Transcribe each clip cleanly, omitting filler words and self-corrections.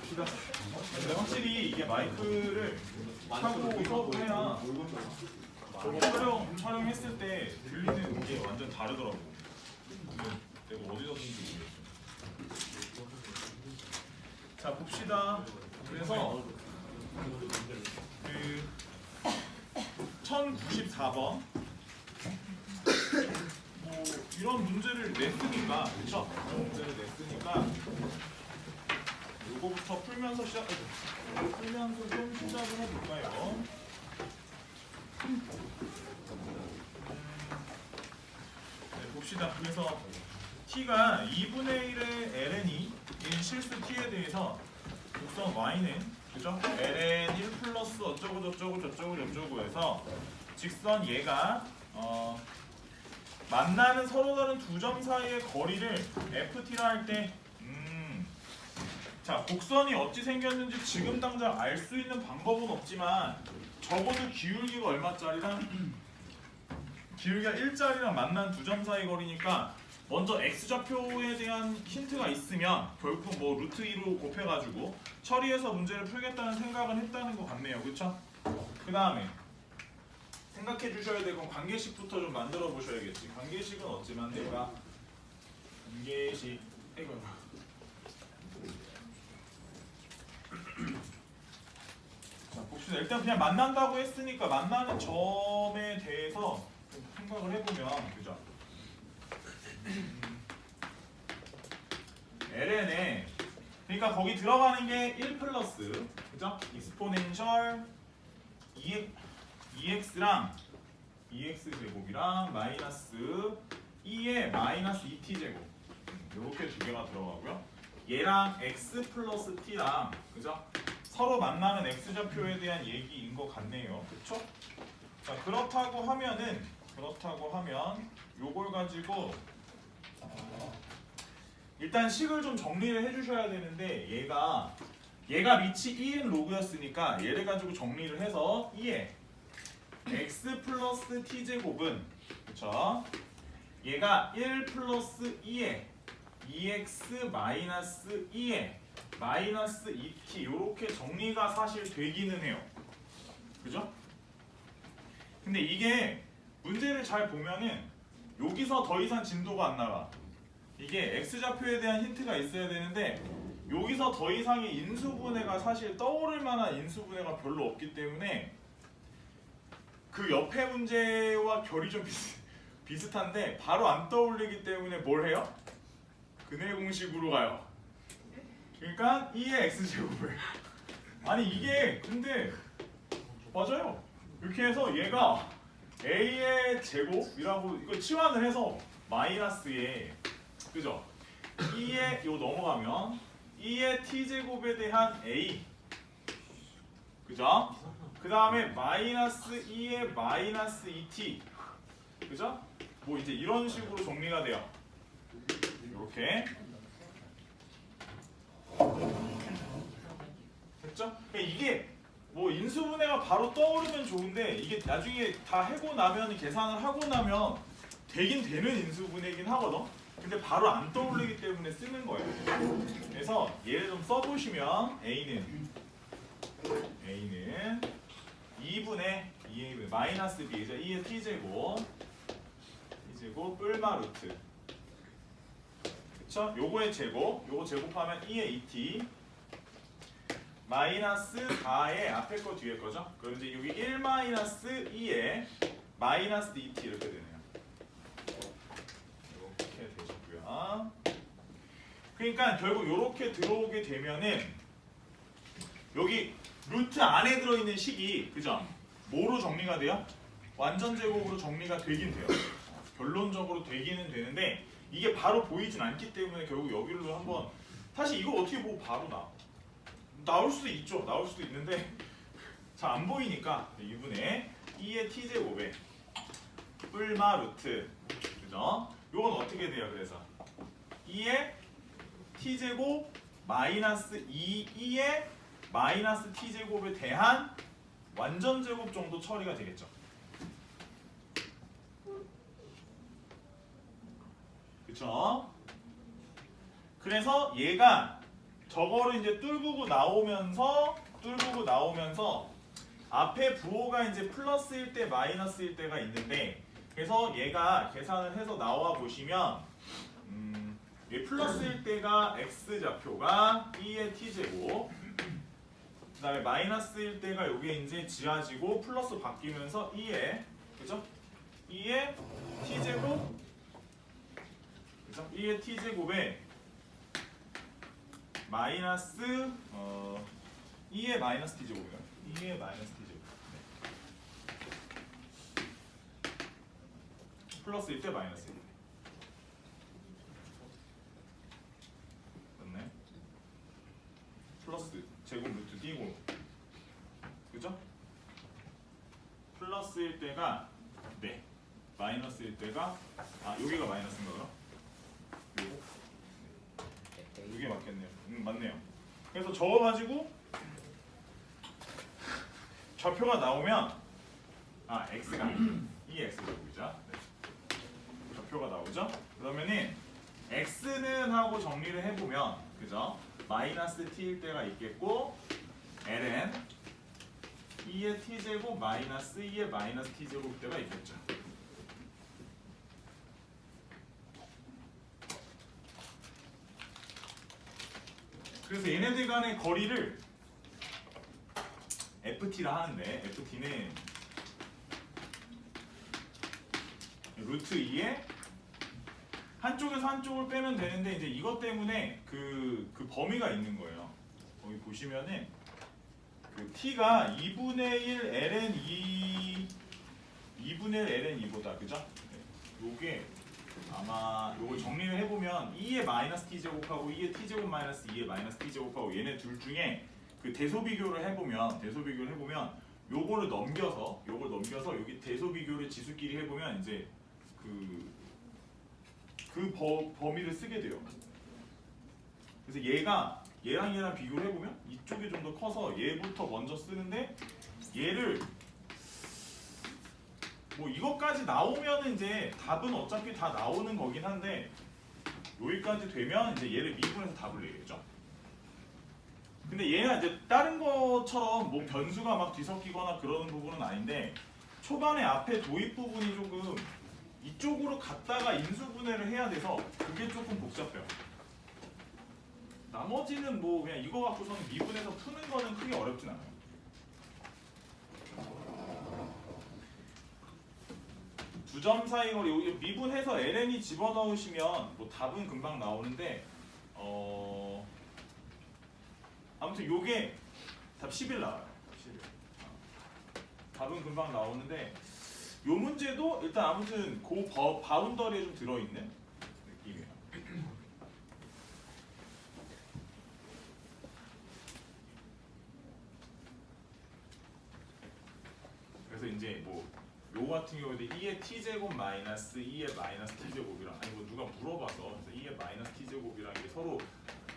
봅시다. 근데 확실히 이게 마이크를 하고 수업해야 촬영했을 때 들리는 게 완전 다르더라고. 내가 어디서 듣는지 모르겠어. 자 봅시다. 그래서 그 1094번 뭐 이런 문제를 냈으니까 그쵸? 이런 문제를 냈으니까 요거부터 풀면서 좀 시작을 해볼까요? 네, 봅시다. 그래서 t가 2분의 1의 ln이 인 실수 t에 대해서 곡선 y는 그죠? ln 1 플러스 어쩌고 저쩌고 저쩌고 저쩌고 해서 직선 얘가 만나는 서로 다른 두 점 사이의 거리를 ft라 할 때 자, 곡선이 어찌 생겼는지 지금 당장 알 수 있는 방법은 없지만 적어도 기울기가 얼마짜리랑 기울기가 1짜리랑 만난 두 점 사이 거리니까 먼저 x좌표에 대한 힌트가 있으면 결국 뭐 루트 2로 곱해가지고 처리해서 문제를 풀겠다는 생각은 했다는 것 같네요. 그쵸? 그 다음에 생각해 주셔야 될 건 관계식부터 좀 만들어 보셔야겠지. 관계식은 어찌 만들까? 관계식 자, 봅시다. 일단 그냥 만난다고 했으니까 만나는 점에 대해서 좀 생각을 해보면 그죠? ln에 그러니까 거기 들어가는 게 1 플러스 그죠? 익스포넨셜 ex랑 ex 제곱이랑 마이너스 2의 마이너스 2t 제곱 이렇게 두 개가 들어가고요. 얘랑 x 플러스 t랑 그죠? 서로 만나는 x좌표에 대한 얘기인 것 같네요. 그쵸? 자, 그렇다고 하면 요걸 가지고 일단 식을 좀 정리를 해주셔야 되는데 얘가 밑이 2인 로그였으니까 얘를 가지고 정리를 해서 2에 x 플러스 t 제곱은 그쵸? 얘가 1 플러스 2에 2x 마이너스 2에 마이너스 2t 이렇게 정리가 사실 되기는 해요. 그죠? 근데 이게 문제를 잘 보면은 여기서 더 이상 진도가 안 나가. 이게 x좌표에 대한 힌트가 있어야 되는데 여기서 더 이상의 인수분해가 사실 떠오를 만한 인수분해가 별로 없기 때문에 그 옆에 문제와 결이 좀 비슷한데 바로 안 떠올리기 때문에 뭘 해요? 근해 공식으로 가요. 그러니까 2의 x제곱을 아니 이게 근데 맞아요. 이렇게 해서 얘가 a의 제곱이라고 이걸 치환을 해서 마이너스에 그죠? 2의 요 넘어가면 2의 t제곱에 대한 a 그죠? 그 다음에 마이너스 2의 마이너스 2t 그죠? 뭐 이제 이런 식으로 정리가 돼요. 이렇게 됐죠? 그러니까 이게 뭐 인수분해가 바로 떠오르면 좋은데 이게 나중에 다 해고 나면 계산을 하고 나면 되긴 되는 인수분해이긴 하거든. 근데 바로 안 떠오르기 때문에 쓰는 거예요. 그래서 얘를 좀 써보시면 a는 2분의 2의 마이너스 b죠. 2의 t제곱 뿔마 루트 그쵸? 요거의 제곱 요거 제곱하면 2의 2t 마이너스 4의 앞에 거 뒤에 거죠? 그럼 이제 여기 1 마이너스 2의 마이너스 2t 이렇게 되네요. 이렇게 되시고요. 그러니까 결국 이렇게 들어오게 되면은 여기 루트 안에 들어있는 식이 그죠? 뭐로 정리가 돼요? 완전 제곱으로 정리가 되긴 돼요. 결론적으로 되기는 되는데 이게 바로 보이진 않기 때문에 결국 여기로 한번 사실 이거 어떻게 보고 바로 나올 수도 있죠. 나올 수도 있는데 잘 안 보이니까 2분의 2의 t제곱에 뿔마 루트 그죠? 요건 어떻게 돼요? 그래서 2의 t제곱 마이너스 2의 마이너스 t제곱에 대한 완전 제곱 정도 처리가 되겠죠. 그쵸? 그래서 얘가 저거를 이제 뚫고 나오면서 앞에 부호가 이제 플러스일 때 마이너스일 때가 있는데, 그래서 얘가 계산을 해서 나와 보시면 얘 플러스일 때가 x 좌표가 2의 t제곱, 그 다음에 마이너스일 때가 이게 이제 지워지고 플러스 바뀌면서 2의, 그죠? 2의 t제곱, 그죠? 2의 t제곱에 마이너스 2의 마이너스 t제곱이요. 2의 마이너스 t제곱. 네. 플러스일 때 마이너스일 때. 맞네. 플러스 제곱 루트 띄고, 그죠? 플러스일 때가 네. 마이너스일 때가 여기가 마이너스인가 그럼? 요거? 이게 맞겠네요. 맞네요. 그래서 저거 가지고 좌표가 나오면 x가 이 x제곱이죠. 네. 좌표가 나오죠. 그러면은 x는 하고 정리를 해보면, 그죠? 마이너스 t일 때가 있겠고, ln 2의 t제곱 마이너스 2의 마이너스 t제곱 때가 있겠죠. 그래서 얘네들 간의 거리를 ft라 하는데, ft는 루트 2에 한쪽에서 한쪽을 빼면 되는데, 이제 이것 때문에 그 범위가 있는 거예요. 거기 보시면은 그 t가 2분의 1 ln 2분의 1 ln 2보다, 그죠? 네. 요게 아마 요걸 정리를 해보면 2의 마이너스 t제곱하고 2의 t제곱 마이너스 2의 마이너스 t제곱하고 얘네 둘 중에 그 대소비교를 해보면 요거를 넘겨서 여기 대소비교를 지수끼리 해보면 이제 범위를 쓰게 돼요. 그래서 얘랑 비교를 해보면 이쪽이 좀 더 커서 얘부터 먼저 쓰는데, 얘를 뭐 이것까지 나오면 이제 답은 어차피 다 나오는 거긴 한데, 여기까지 되면 이제 얘를 미분해서 답을 내겠죠. 근데 얘가 이제 다른 것처럼 뭐 변수가 막 뒤섞이거나 그러는 부분은 아닌데, 초반에 앞에 도입 부분이 조금 이쪽으로 갔다가 인수분해를 해야 돼서 그게 조금 복잡해요. 나머지는 뭐 그냥 이거 갖고서는 미분해서 푸는 거는 크게 어렵진 않아요. 두 점 사이 거리 여기 미분해서 ln이 집어넣으시면 뭐 답은 금방 나오는데, 아무튼 요게 답 11 나와요. 11. 답은 금방 나오는데, 요 문제도 일단 아무튼 그 바운더리에 좀 들어있는 느낌이에요. 그래서 이제 뭐 요거 같은 경우에도 2의 t제곱 마이너스 2의 마이너스 t제곱이랑, 아니 뭐 누가 물어봐서, 그래서 2의 마이너스 t제곱이랑 이게 서로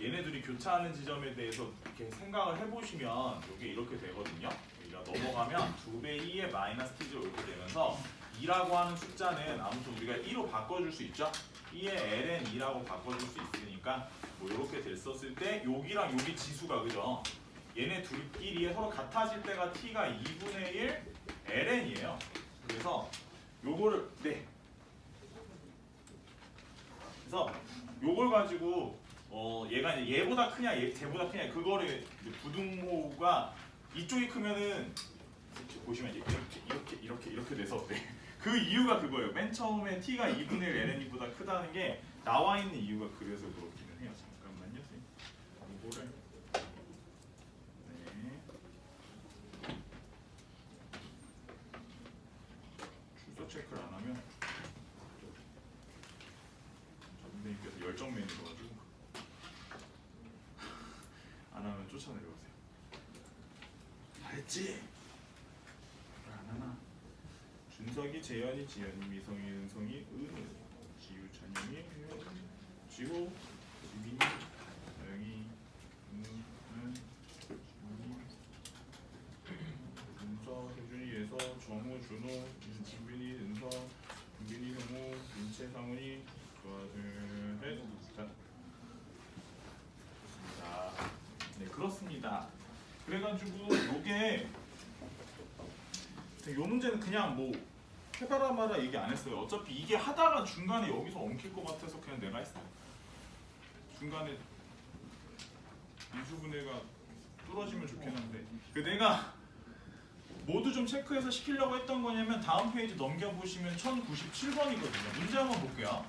얘네들이 교차하는 지점에 대해서 이렇게 생각을 해보시면 이게 이렇게 되거든요. 우리가 넘어가면 2배 2의 마이너스 t제곱 이렇게 되면서 2라고 하는 숫자는 아무튼 우리가 2로 바꿔줄 수 있죠. 2의 ln 2라고 바꿔줄 수 있으니까 뭐 이렇게 됐었을 때 여기랑 여기 지수가, 그죠? 얘네 둘끼리 서로 같아질 때가 t가 2분의 1 ln이에요. 그래서 요거를 그래서 요걸 가지고 얘가 이제 얘보다 크냐 쟤보다 크냐 그거를 이제 부등호가 이쪽이 크면은 보시면 이렇게 돼서 그 이유가 그거예요. 맨 처음에 t가 2분의 1 ln보다 크다는 게 나와 있는 이유가 그래서 그렇기는 해요. 잠깐만요. 이거를 출석 체크를 안 하면 선생님께서 열정맨이셔가지고 안 하면 쫓아내려오세요. 잘했지? 안 하나? 준석이, 재현이, 지현이, 미성이, 은성이, 은우, 지우, 찬영이, 지호, 지민이, 다영이, 은우, 은서, 혜준이, 예서, 정우, 준호, 진빈이, 은서, 은빈이, 형우, 민채, 상훈이, 좋아, 둘, 셋, 자, 좋습니다. 그래가지고 요게 요 문제는 그냥 뭐 해봐라 마라 얘기 안 했어요. 어차피 이게 하다가 중간에 여기서 엉킬 것 같아서 그냥 내가 했어요. 중간에 인수분해가 뚫어지면 좋겠는데 내가 모두 좀 체크해서 시키려고 했던 거냐면 다음 페이지 넘겨보시면 1097번이거든요. 문제 한번 볼게요.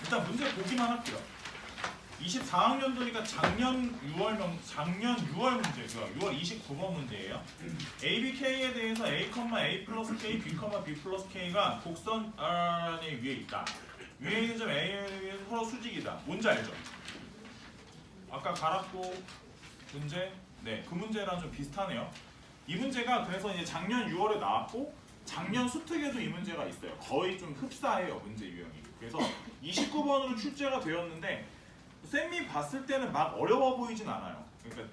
일단 문제 보기만 할게요. 24학년도니까 작년 6월 문제고요. 6월 29번 문제예요. A, B, K에 대해서 A, A 플러스 K, B, B 플러스 K가 곡선 R의 위에 있다. 위에 있는 점 A에 서로 수직이다. 뭔지 알죠? 아까 갈았고 문제? 네, 그 문제랑 좀 비슷하네요. 이 문제가 그래서 이제 작년 6월에 나왔고 작년 수특에도 이 문제가 있어요. 거의 좀 흡사해요, 문제 유형이. 그래서 29번으로 출제가 되었는데 쌤이 봤을 때는 막 어려워 보이진 않아요. 그러니까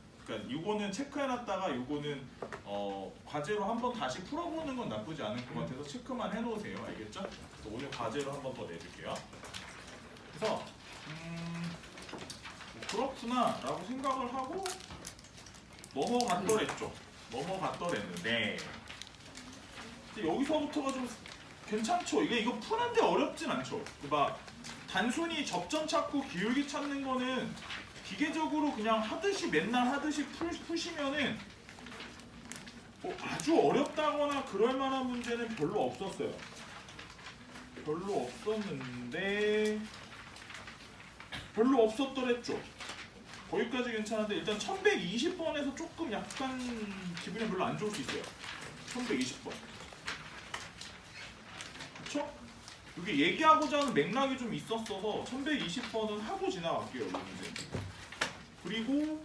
이거는 체크해놨다가 이거는 과제로 한번 다시 풀어보는 건 나쁘지 않을 것 같아서 체크만 해놓으세요. 알겠죠? 그래서 오늘 과제로 한번 더 내줄게요. 그래서 그렇구나 라고 생각을 하고 넘어갔더랬는데 여기서부터가 좀 괜찮죠? 이거 푸는데 어렵진 않죠? 막 단순히 접점 찾고 기울기 찾는 거는 기계적으로 그냥 하듯이 맨날 하듯이 푸시면은 아주 어렵다거나 그럴 만한 문제는 별로 없었어요. 별로 없었더랬죠. 거기까지 괜찮은데 일단 1120번에서 조금 약간 기분이 별로 안 좋을 수 있어요. 1120번. 그쵸? 이게 얘기하고자 하는 맥락이 좀 있었어서 1120번은 하고 지나갈게요. 이 문제. 그리고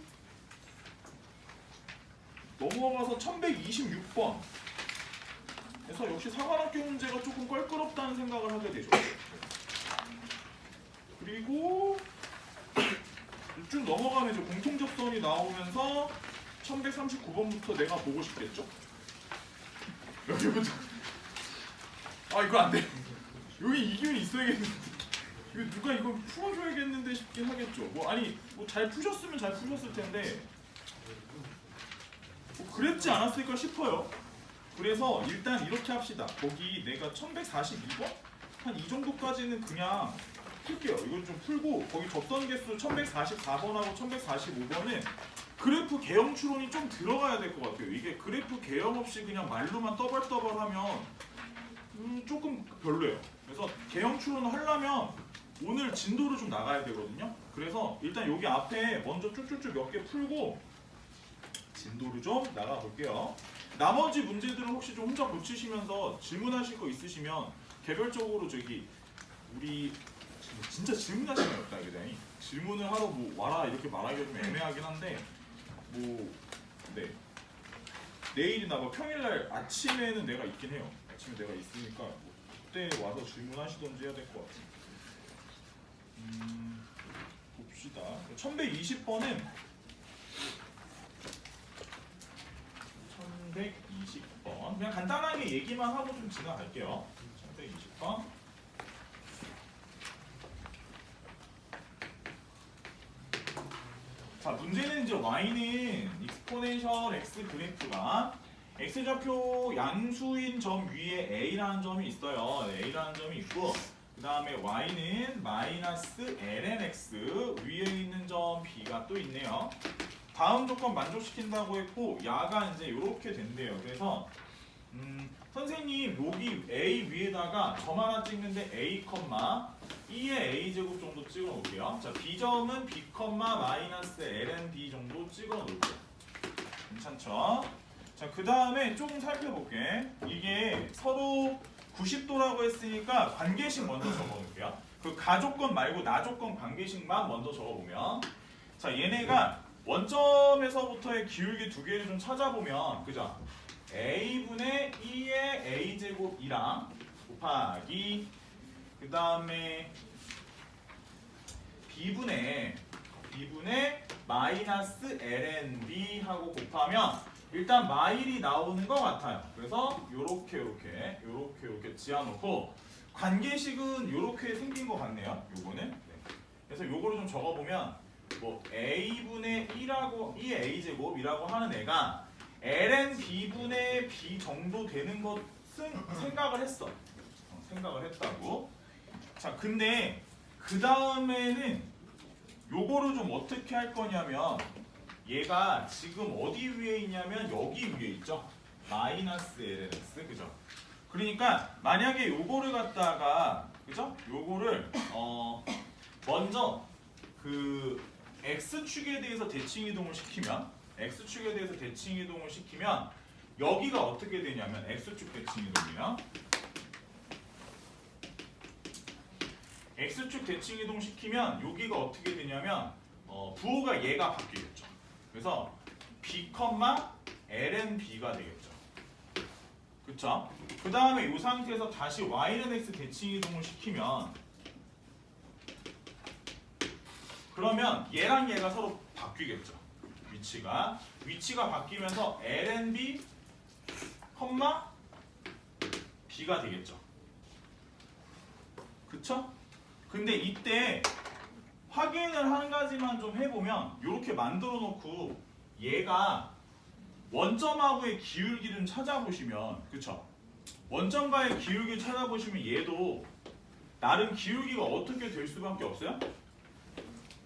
넘어가서 1126번 그래서 역시 사관학교 문제가 조금 껄끄럽다는 생각을 하게 되죠. 그리고 쭉 넘어가면 이제 공통접선이 나오면서 1139번부터 내가 보고 싶겠죠? 여기부터 이거 안 돼. 여기 이기면 있어야겠는데 이거 누가 이거 풀어줘야겠는데 싶긴 하겠죠. 잘 푸셨으면 잘 푸셨을 텐데 그랬지 않았을까 싶어요. 그래서 일단 이렇게 합시다. 거기 내가 1142번? 한 이 정도까지는 그냥 풀게요. 이걸 좀 풀고 거기 접선 개수 1144번하고 1145번은 그래프 개형 추론이 좀 들어가야 될 것 같아요. 이게 그래프 개형 없이 그냥 말로만 떠벌떠벌하면 조금 별로예요. 그래서 개형 추론을 하려면 오늘 진도를 좀 나가야 되거든요. 그래서 일단 여기 앞에 먼저 쭉쭉쭉 몇 개 풀고 진도를 좀 나가 볼게요. 나머지 문제들은 혹시 좀 혼자 고치시면서 질문하실 거 있으시면 개별적으로 우리 진짜 질문하시면 없다 그냥 질문을 하러 와라 이렇게 말하기가 좀 애매하긴 한데 네 내일이나 평일날 아침에는 내가 있긴 해요. 아침에 내가 있으니까 그때 와서 질문하시던지 해야 될 것 같아요. 봅시다. 1120번은 1120번 그냥 간단하게 얘기만 하고 좀 지나갈게요. 1120번 자, 문제는 이제 y는 익스포넨셜 x 그래프가 x좌표 양수인 점 위에 a라는 점이 있어요. a라는 점이 있고 그 다음에 y는 마이너스 lnx 위에 있는 점 b가 또 있네요. 다음 조건 만족시킨다고 했고 야가 이제 이렇게 된대요. 그래서 선생님 여기 a 위에다가 점 하나 찍는데 a, 2의 a제곱 정도 찍어 놓을게요. 자, b점은 b, 마이너스 lnb 정도 찍어 놓을게요. 괜찮죠? 자, 그 다음에 조금 살펴볼게. 이게 서로 90도라고 했으니까 관계식 먼저 적어 놓을게요. 그 가조건 말고 나조건 관계식만 먼저 적어보면 자, 얘네가 원점에서부터의 기울기 두 개를 좀 찾아보면 그죠? a분의 2의 a제곱이랑 곱하기 그 다음에 b분의 마이너스 lnb 하고 곱하면 일단 마일이 나오는 것 같아요. 그래서 요렇게 지어놓고 관계식은 요렇게 생긴 것 같네요. 요거는 네. 그래서 요거를 좀 적어보면 a분의 2의 a제곱이라고 하는 애가 ln b분의 b 정도 되는 것은 생각을 했어. 생각을 했다고. 자, 근데 그 다음에는 요거를 좀 어떻게 할 거냐면 얘가 지금 어디 위에 있냐면 여기 위에 있죠. 마이너스 lnx, 그죠? 그러니까 만약에 요거를 갖다가, 그죠? 요거를 먼저 그 x축에 대해서 대칭 이동을 시키면, x축에 대해서 대칭 이동을 시키면 여기가 어떻게 되냐면 x축 대칭 이동이야. x축 대칭 이동 시키면 여기가 어떻게 되냐면 부호가 얘가 바뀌겠죠. 그래서 b, ln b가 되겠죠. 그쵸? 그 다음에 이 상태에서 다시 y는 x 대칭 이동을 시키면, 그러면 얘랑 얘가 서로 바뀌겠죠. 위치가 바뀌면서 ln b, b가 되겠죠. 그쵸? 근데 이때 확인을 한 가지만 좀 해보면 이렇게 만들어 놓고 얘가 원점하고의 기울기를 찾아보시면, 그쵸? 원점과의 기울기를 찾아보시면 얘도 나름 기울기가 어떻게 될 수밖에 없어요?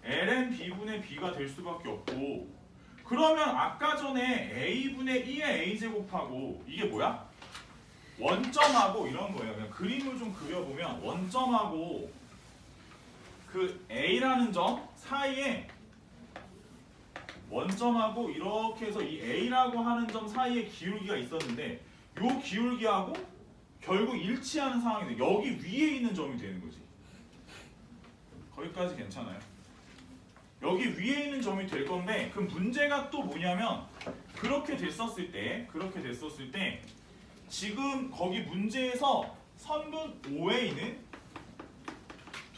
ln b분의 b가 될 수밖에 없고, 그러면 아까 전에 a분의 2의 a제곱하고 이게 뭐야? 원점하고 이런 거예요. 그냥 그림을 좀 그려보면 원점하고 그 a라는 점 사이에, 원점하고 이렇게 해서 이 a라고 하는 점 사이에 기울기가 있었는데 요 기울기하고 결국 일치하는 상황이 돼. 여기 위에 있는 점이 되는 거지. 거기까지 괜찮아요? 여기 위에 있는 점이 될 건데, 그 문제가 또 뭐냐면 그렇게 됐었을 때 지금 거기 문제에서 선분 OA는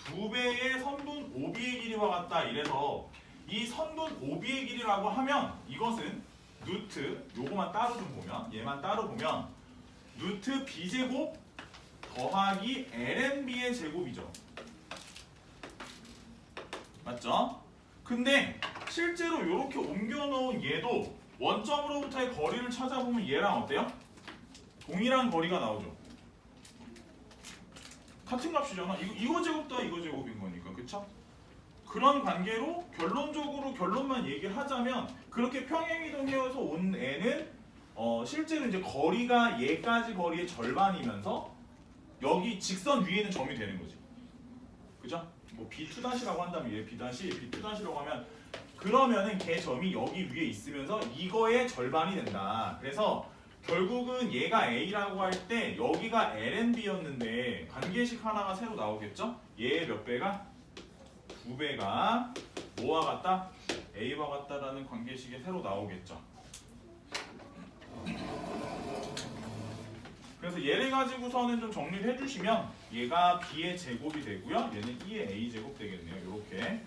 2배의 선분 OB의 길이와 같다 이래서 이 선분 OB의 길이라고 하면 이것은 루트, 요거만 따로 좀 보면, 얘만 따로 보면 루트 b제곱 더하기 lnb의 제곱이죠. 맞죠? 근데 실제로 이렇게 옮겨놓은 얘도 원점으로부터의 거리를 찾아보면 얘랑 어때요? 동일한 거리가 나오죠. 같은 값이잖아. 이거 제곱도 이거 제곱인 거니까, 그쵸? 그런 관계로 결론적으로 결론만 얘기를 하자면 그렇게 평행이동해서 온 애는 실제로 이제 거리가 얘까지 거리의 절반이면서 여기 직선 위에는 점이 되는 거지. 그죠? 뭐 B2-라고 한다면 얘 B-라고 하면 그러면은 걔 점이 여기 위에 있으면서 이거의 절반이 된다. 그래서 결국은 얘가 A라고 할 때 여기가 LNB였는데 관계식 하나가 새로 나오겠죠? 얘의 몇 배가? 2배가 뭐와 같다? A와 같다라는 관계식이 새로 나오겠죠. 그래서 얘를 가지고서는 좀 정리를 해주시면 얘가 B의 제곱이 되고요. 얘는 2의 A 제곱 되겠네요. 이렇게.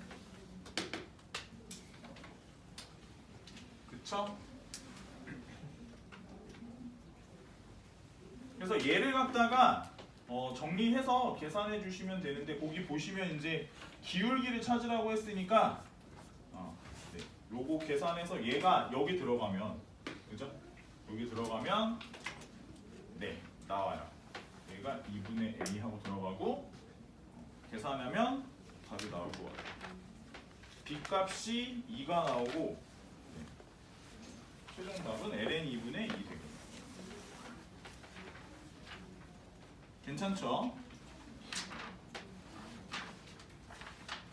그쵸? 그래서 얘를 갖다가 정리해서 계산해 주시면 되는데, 거기 보시면 이제 기울기를 찾으라고 했으니까 네, 요거 계산해서 얘가 여기 들어가면, 그죠? 여기 들어가면 네, 나와요. 얘가 2분의 A 하고 들어가고 계산하면 답이 나올 것 같아요. B 값이 2가 나오고 네, 최종 답은 ln 2분의 2 되겠네요. 괜찮죠?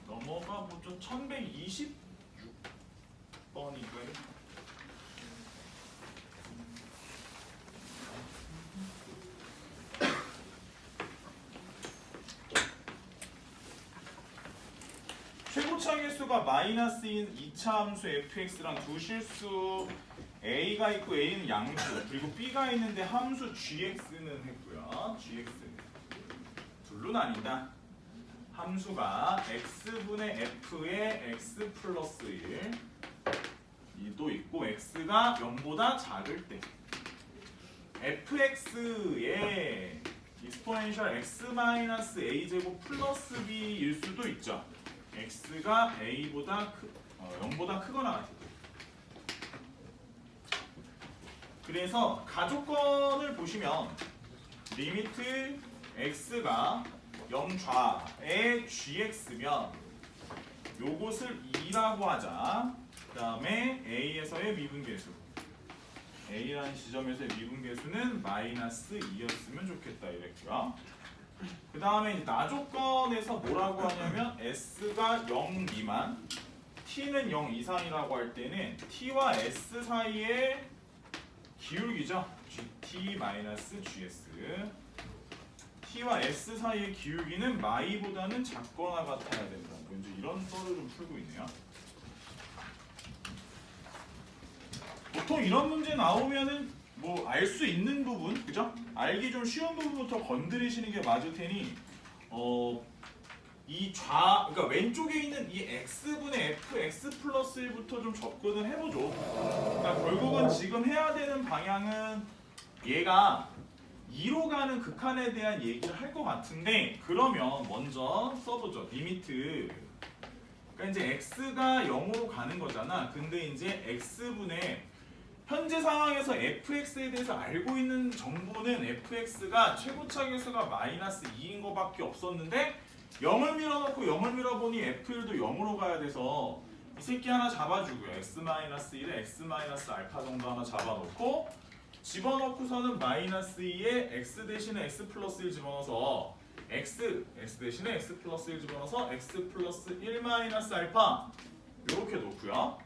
넘어가 보죠. 1126번이고요. 최고차의 수가 마이너스인 2차 함수 fx랑 두 실수 a가 있고 a는 양수, 그리고 b가 있는데 함수 gx는 했고요. gx 둘로 나뉜다. 함수가 x분의 f의 x 플러스 1 이도 있고 x가 0보다 작을 때 fx의 익스포넨셜 x 마이너스 a 제곱 플러스 b일 수도 있죠. x가 a보다 0보다 크거나 같을 때. 그래서 가조건을 보시면 리미트 x가 0좌의 gx면 요것을 2라고 하자. 그 다음에 a에서의 미분계수 a라는 지점에서의 미분계수는 마이너스 2였으면 좋겠다 이랬고요. 그 다음에 이제 나조건에서 뭐라고 하냐면 s가 0 미만 t는 0 이상이라고 할 때는 t와 s 사이의 기울기죠. gt-gs t와 s 사이의 기울기는 마이보다는 작거나 같아야 된다. 뭐 이제 이런 썰을 좀 풀고 있네요. 보통 이런 문제 나오면은 뭐 알 수 있는 부분, 그죠? 알기 좀 쉬운 부분부터 건드리시는 게 맞을 테니 그러니까 왼쪽에 있는 이 x분의 fx 플러스 1부터 좀 접근을 해보죠. 그러니까 결국은 지금 해야 되는 방향은 얘가 2로 가는 극한에 대한 얘기를 할 것 같은데, 그러면 먼저 써보죠. 리미트. 그러니까 이제 x가 0으로 가는 거잖아. 근데 이제 x분의 현재 상황에서 fx에 대해서 알고 있는 정보는 fx가 최고차 계수가 마이너스 2인 거밖에 없었는데 0을 밀어넣고 0을 밀어보니 f1도 0으로 가야 돼서 이 새끼 하나 잡아주고요. x-1에 x-알파 정도 하나 잡아놓고 집어넣고서는 마이너스 2에 x 대신에 x 플러스 1 집어넣어서 x 대신에 x 플러스 1 집어넣어서 x 플러스 1 마이너스 알파 이렇게 놓고요.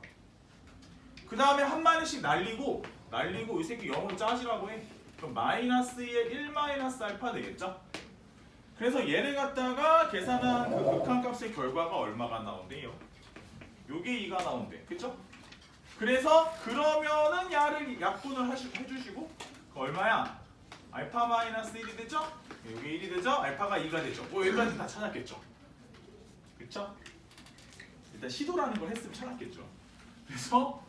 그 다음에 한 마리씩 날리고 이 새끼 0으로 짜지라고 해. 그럼 마이너스 2에 1 마이너스 알파 되겠죠? 그래서 얘를 갖다가 계산한 그 극한값의 결과가 얼마가 나온대요? 요게 2가 나온대. 그쵸? 그래서 그러면은 야를 약분을 해주시고 그 얼마야? 알파 마이너스 1이 되죠? 요게 1이 되죠? 알파가 2가 되죠? 뭐 여기까지 다 찾았겠죠? 그쵸? 일단 시도라는 걸 했으면 찾았겠죠? 그래서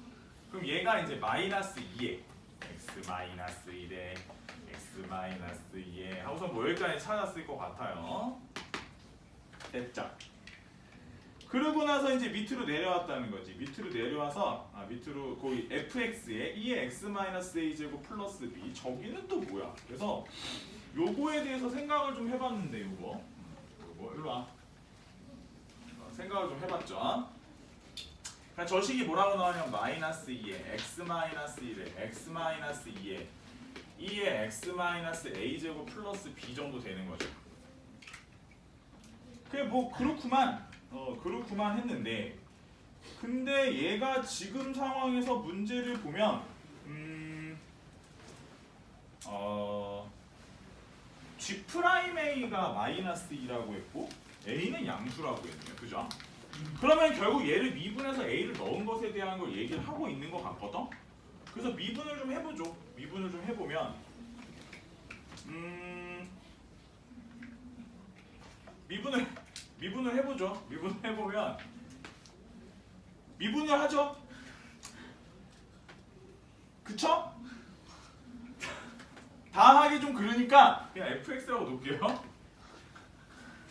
그럼 얘가 이제 마이너스 2에 x 마이너스 1에 x 마이너스 2에 하고서 뭐 여기까지 찾았을 것 같아요. 됐죠? 그러고 나서 이제 밑으로 내려왔다는 거지. 밑으로 내려와서 밑으로 거의 fx에 2의 x 마이너스 a 제곱 플러스 b 저기는 또 뭐야? 그래서 요거에 대해서 생각을 좀 해봤는데 요거 일로 와. 생각을 좀 해봤죠. 그러니까 저 식이 뭐라고 나오냐면 마이너스 2에 x 마이너스 1에 x 마이너스 2에 2의 x 마이너스 a 제곱 플러스 b 정도 되는 거죠. 그게 뭐 그렇구만 했는데, 근데 얘가 지금 상황에서 문제를 보면 G'A가 마이너스 2라고 했고 A는 양수라고 했네요. 그죠? 그러면 결국 얘를 미분해서 A를 넣은 것에 대한 걸 얘기를 하고 있는 것 같거든? 그래서 미분을 좀 해보죠. 미분을 좀 해보면 미분을 해보죠. 미분을 해보면 미분을 하죠. 그쵸? 다 하기 좀 그러니까 그냥 fx라고 놓을게요.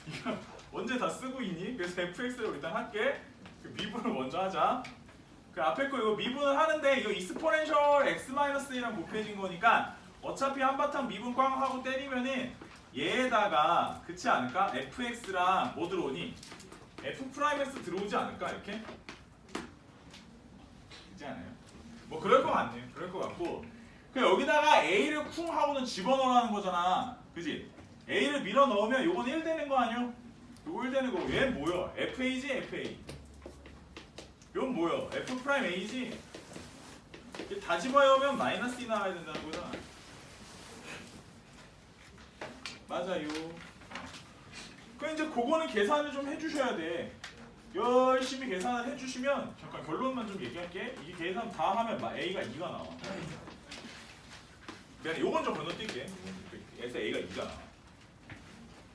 이거 언제 다 쓰고 있니? 그래서 fx라고 일단 할게. 그 미분을 먼저 하자. 그 앞에 거 이거 미분을 하는데 이거 익스포넨셜 x-1이랑 곱해진 거니까 어차피 한바탕 미분 꽝 하고 때리면은 얘에다가 그렇지 않을까? fx랑 뭐 들어오니? f'x 들어오지 않을까? 이렇게? 그렇지 않아요? 뭐 그럴 것 같네요. 그럴 것 같고 그 여기다가 a를 쿵 하고는 집어넣으라는 거잖아. 그지? a를 밀어 넣으면 요건 1 되는 거 아니야? 요거 1 되는 거고 얘는 뭐야? fa지? fa. 이건 뭐야? f'a지? 다 집어넣으면 마이너스 2 나와야 된다는 거잖아. 맞아요. 그럼 이제 그거는 계산을 좀 해주셔야 돼. 열심히 계산을 해주시면 잠깐 결론만 좀 얘기할게. 이게 계산 다 하면 a가 2가 나와. 미안해, 요건 좀 건너뛸게. 에서 a가 2가 나와.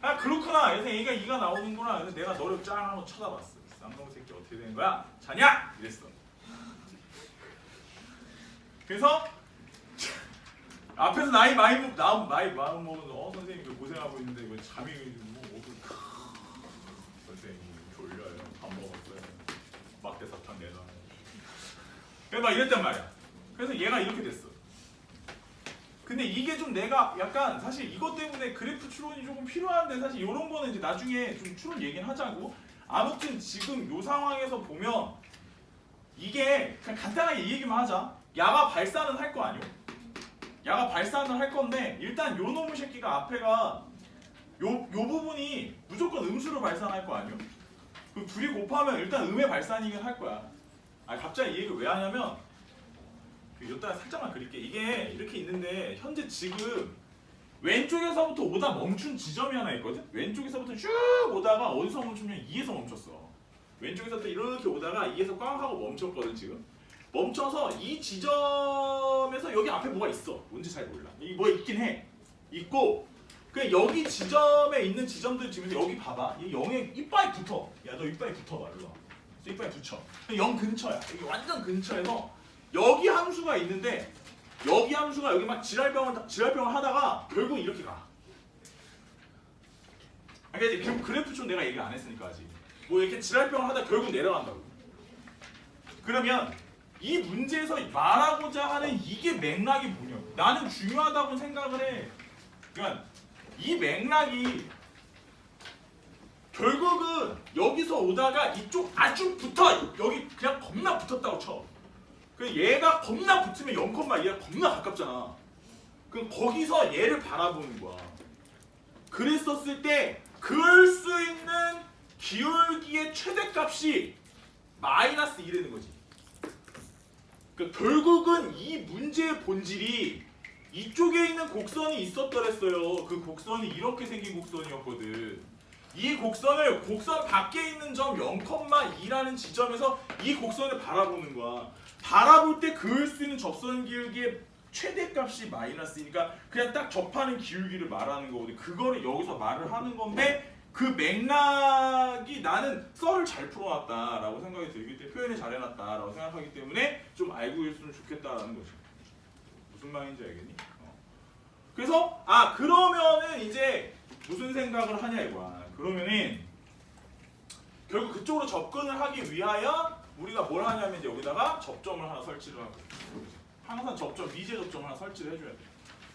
아 그렇구나. 에서 a가 2가 나오는구나. 그래서 내가 너를 짱 한번 쳐다봤어. 쌍놈 새끼 어떻게 된 거야? 자냐? 이랬어. 그래서 앞에서 나이 마음 먹은 선생님이 고생하고 있는데 이거 잠이 선생님 졸려요. 밥 먹었어요. 막대 사탕 내놔. 그래서 막 이랬단 말이야. 그래서 얘가 이렇게 됐어. 근데 이게 좀 내가 약간 사실 이것 때문에 그래프 추론이 조금 필요한데 사실 이런 거는 이제 나중에 좀 추론 얘기는 하자고. 아무튼 지금 요 상황에서 보면 이게 그냥 간단하게 이 얘기만 하자. 야가 발산은 할 거 아니오? 야가 발산을 할 건데 일단 요 놈의 새끼가 앞에가 요 부분이 무조건 음수로 발산할 거 아니오? 그 둘이 곱하면 일단 음의 발산이긴 할 거야. 아 갑자기 이 얘기를 왜 하냐면 이따 살짝만 그릴게. 이게 이렇게 있는데 현재 지금 왼쪽에서부터 오다 멈춘 지점이 하나 있거든? 왼쪽에서부터 쭉 오다가 어디서 멈추면 2에서 멈췄어. 왼쪽에서부터 이렇게 오다가 2에서 꽝 하고 멈췄거든 지금. 멈춰서 이 지점에서 여기 앞에 뭐가 있어. 뭔지 잘 몰라. 이 뭐 있긴 해. 있고 그 여기 지점에 있는 지점들 지금 여기 봐봐. 이 0에 이빨 붙어. 야 너 이빨 붙어봐. 일로 와. 이빨 붙여. 0 근처야. 여기 완전 근처에서 여기 함수가 있는데 여기 함수가 여기 막 지랄병을 하다가 결국 이렇게 가. 그러니까 이제 그래프 좀 내가 얘기 안 했으니까 아직. 뭐 이렇게 지랄병을 하다 결국 내려간다고. 그러면 이 문제에서 말하고자 하는 이게 맥락이 뭐냐고. 나는 중요하다고 생각을 해. 그러니까 이 맥락이 결국은 여기서 오다가 이쪽 아주 붙어. 여기 그냥 겁나 붙었다고 쳐. 그 얘가 겁나 붙으면 0,2가 겁나 가깝잖아. 그럼 거기서 얘를 바라보는 거야. 그랬었을 때 그을 수 있는 기울기의 최대값이 마이너스 2라는 거지. 그러니까 결국은 이 문제의 본질이 이쪽에 있는 곡선이 있었더랬어요. 그 곡선이 이렇게 생긴 곡선이었거든. 이 곡선을 곡선 밖에 있는 점 0,2라는 지점에서 이 곡선을 바라보는 거야. 바라볼 때 그을 수 있는 접선 기울기의 최대값이 마이너스니까 그냥 딱 접하는 기울기를 말하는 거거든. 그거를 여기서 말을 하는 건데 그 맥락이 나는 썰을 잘 풀어놨다라고 생각이 들기 때문에 표현을 잘 해놨다라고 생각하기 때문에 좀 알고 있으면 좋겠다라는 거지. 무슨 말인지 알겠니? 그래서 그러면은 이제 무슨 생각을 하냐 이거야. 그러면은 결국 그쪽으로 접근을 하기 위하여 우리가 뭘 하냐면 이제 여기다가 접점을 하나 설치를 하고 항상 미지의 접점을 하나 설치를 해줘야 돼.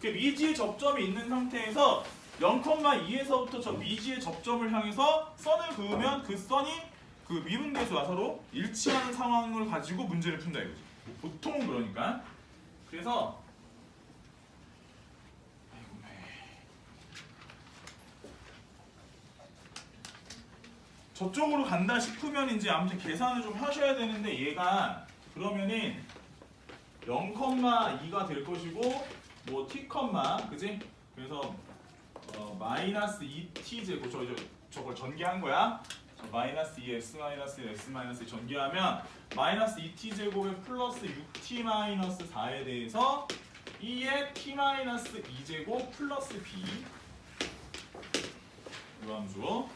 그 미지의 접점이 있는 상태에서 0,2에서부터 저 미지의 접점을 향해서 선을 그으면 그 선이 그 미분계수와 서로 일치하는 상황을 가지고 문제를 푼다 이거지. 보통은 그러니까. 그래서 저쪽으로 간다 싶으면 이제 아무튼 계산을 좀 하셔야 되는데 얘가 그러면은 0,2가 될 것이고 뭐 t, 그지? 그래서 마이너스 2t 제곱 저걸 전개한 거야. 마이너스 2x 마이너스 1x 마이너스 전개하면 마이너스 2t 제곱에 플러스 6t 마이너스 4에 대해서 2의 t 마이너스 2제곱 플러스 b 이 함수.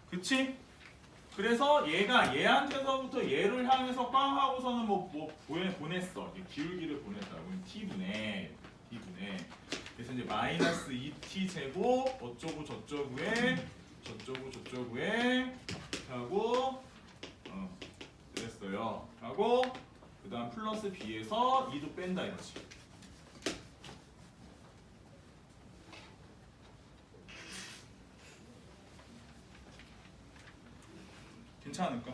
그치? 그래서 얘가 얘한테서부터 얘를 향해서 빵 하고서는 보냈어. 기울기를 보냈다. t분의 그래서 이제 마이너스 2t 제곱 어쩌고 저쩌고에 하고 그랬어요. 하고 그 다음 플러스 b에서 2도 뺀다 이거지. 괜찮을까?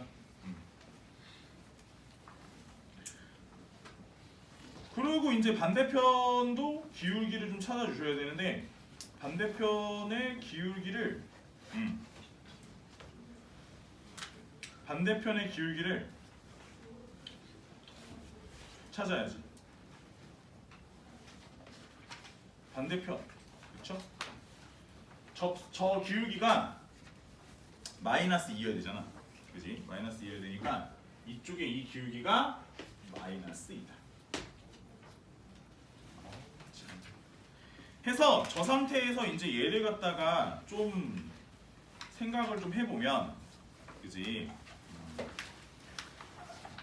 그리고 이제 반대편도 기울기를 좀 찾아주셔야 되는데 반대편의 기울기를 찾아야지. 반대편, 그렇죠? 저 기울기가 마이너스 2여야 되잖아. 그지? 마이너스 2여야 되니까 이쪽에 이 기울기가 마이너스 2다. 해서 저 상태에서 이제 얘를 갖다가 좀 생각을 좀 해보면, 그지?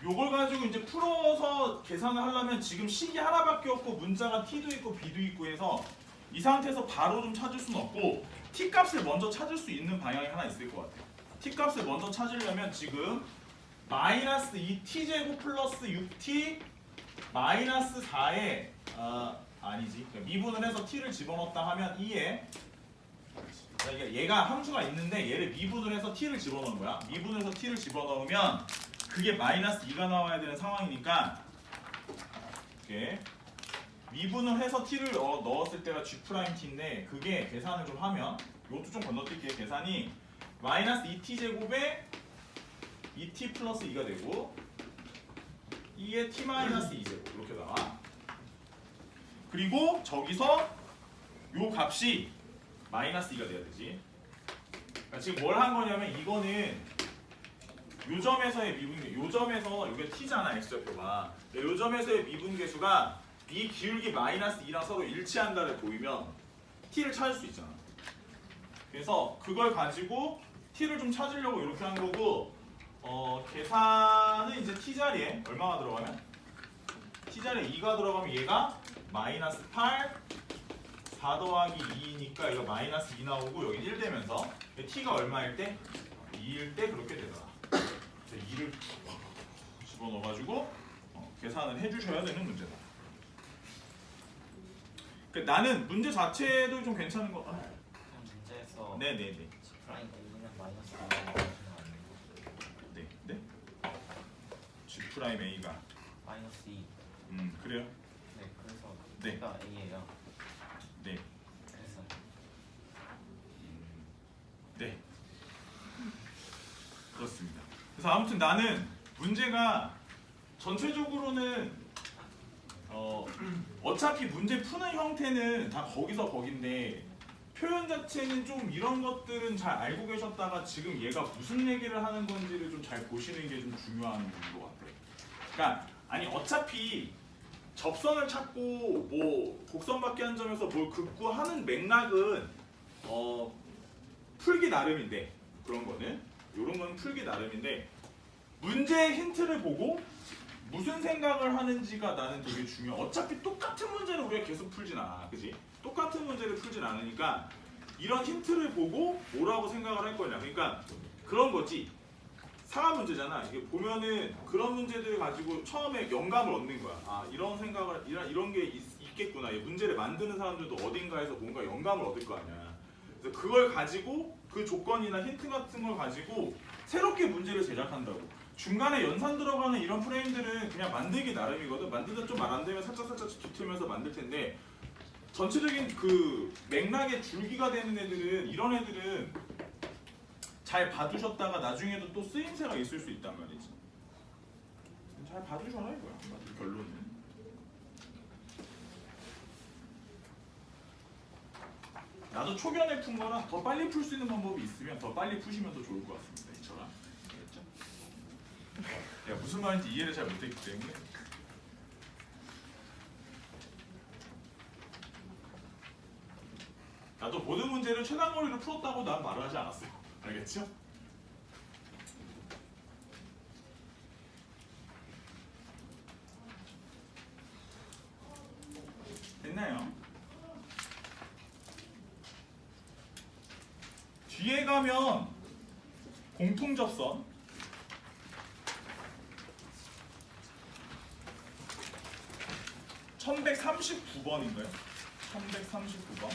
요걸 가지고 이제 풀어서 계산을 하려면 지금 식이 하나밖에 없고 문자가 t도 있고 b도 있고 해서 이 상태에서 바로 좀 찾을 수는 없고 t 값을 먼저 찾을 수 있는 방향이 하나 있을 것 같아요. t 값을 먼저 찾으려면 지금 마이너스 2t 제곱 플러스 6t 마이너스 4에 아니지. 미분을 해서 t를 집어넣었다 하면 2에 얘가 함수가 있는데 얘를 미분을 해서 t를 집어넣는 거야. 미분을 해서 t를 집어넣으면 그게 마이너스 2가 나와야 되는 상황이니까 이렇게 미분을 해서 t를 넣었을 때가 g't인데 그게 계산을 좀 하면 이것도 좀 건너뛸게요. 계산이 마이너스 2t 제곱에 2t 플러스 2가 되고 2에 t 마이너스 2제곱 이렇게 나와. 그리고 저기서 요 값이 마이너스 2가 돼야 되지. 그러니까 지금 뭘 한 거냐면 이거는 요 점에서의 미분계, 요 점에서 이게 t잖아 x좌표가. 요 점에서의 미분계수가 이 기울기 마이너스 2랑 서로 일치한다를 보이면 t를 찾을 수 있잖아. 그래서 그걸 가지고 t를 좀 찾으려고 이렇게 한 거고 계산은 이제 t자리에 얼마가 들어가면? t자리에 2가 들어가면 얘가 마이너스 8 4 더하기 2니까 이거 마이너스 2 나오고 여기 1 되면서 t가 얼마일 때? 2일 때 그렇게 되더라. 2를 집어넣어가지고 계산을 해주셔야 되는 문제다. 나는 문제 자체도 좀 괜찮은 거. 그냥 문제에서 네네네. G'는 마이너스 2가 나오는 네, 네. G 프라임 A가 마이너스 2. 그래요? 네, 그래서 네. G가 A예요. 네, 그래서 네. 그렇습니다. 그래서 아무튼 나는 문제가 전체적으로는 어차피 문제 푸는 형태는 다 거기서 거긴데 표현 자체는 좀 이런 것들은 잘 알고 계셨다가 지금 얘가 무슨 얘기를 하는 건지를 좀 잘 보시는 게 좀 중요한 것 같아요. 그러니까 아니 어차피 접선을 찾고 뭐 곡선밖에 한 점에서 뭘 긋고 하는 맥락은 풀기 나름인데 그런 거는 이런 건 풀기 나름인데 문제의 힌트를 보고 무슨 생각을 하는지가 나는 되게 중요해. 어차피 똑같은 문제를 우리가 계속 풀진 않아, 그지? 똑같은 문제를 풀진 않으니까 이런 힌트를 보고 뭐라고 생각을 할 거냐. 그러니까 그런 거지. 상하 문제잖아. 이게 보면은 그런 문제들을 가지고 처음에 영감을 얻는 거야. 아 이런 생각을 이런 게 있겠구나. 이 문제를 만드는 사람들도 어딘가에서 뭔가 영감을 얻을 거 아니야. 그래서 그걸 가지고 그 조건이나 힌트 같은 걸 가지고 새롭게 문제를 제작한다고. 중간에 연산 들어가는 이런 프레임들은 그냥 만들기 나름이거든. 만들다 좀 말 안 되면 살짝 뒤틀면서 만들 텐데 전체적인 그 맥락의 줄기가 되는 애들은 이런 애들은 잘 봐두셨다가 나중에도 또 쓰임새가 있을 수 있단 말이지. 잘 봐두셔라 이거야. 결론은. 나도 초견에 푼 거라 더 빨리 풀 수 있는 방법이 있으면 더 빨리 푸시면 더 좋을 것 같습니다. 이처럼. 알겠죠? 내가 무슨 말인지 이해를 잘 못했기 때문에. 나도 모든 문제를 최단거리로 풀었다고 난 말을 하지 않았어요. 알겠죠? 됐나요? 뒤에 가면 공통접선 1139번인가요? 1139번.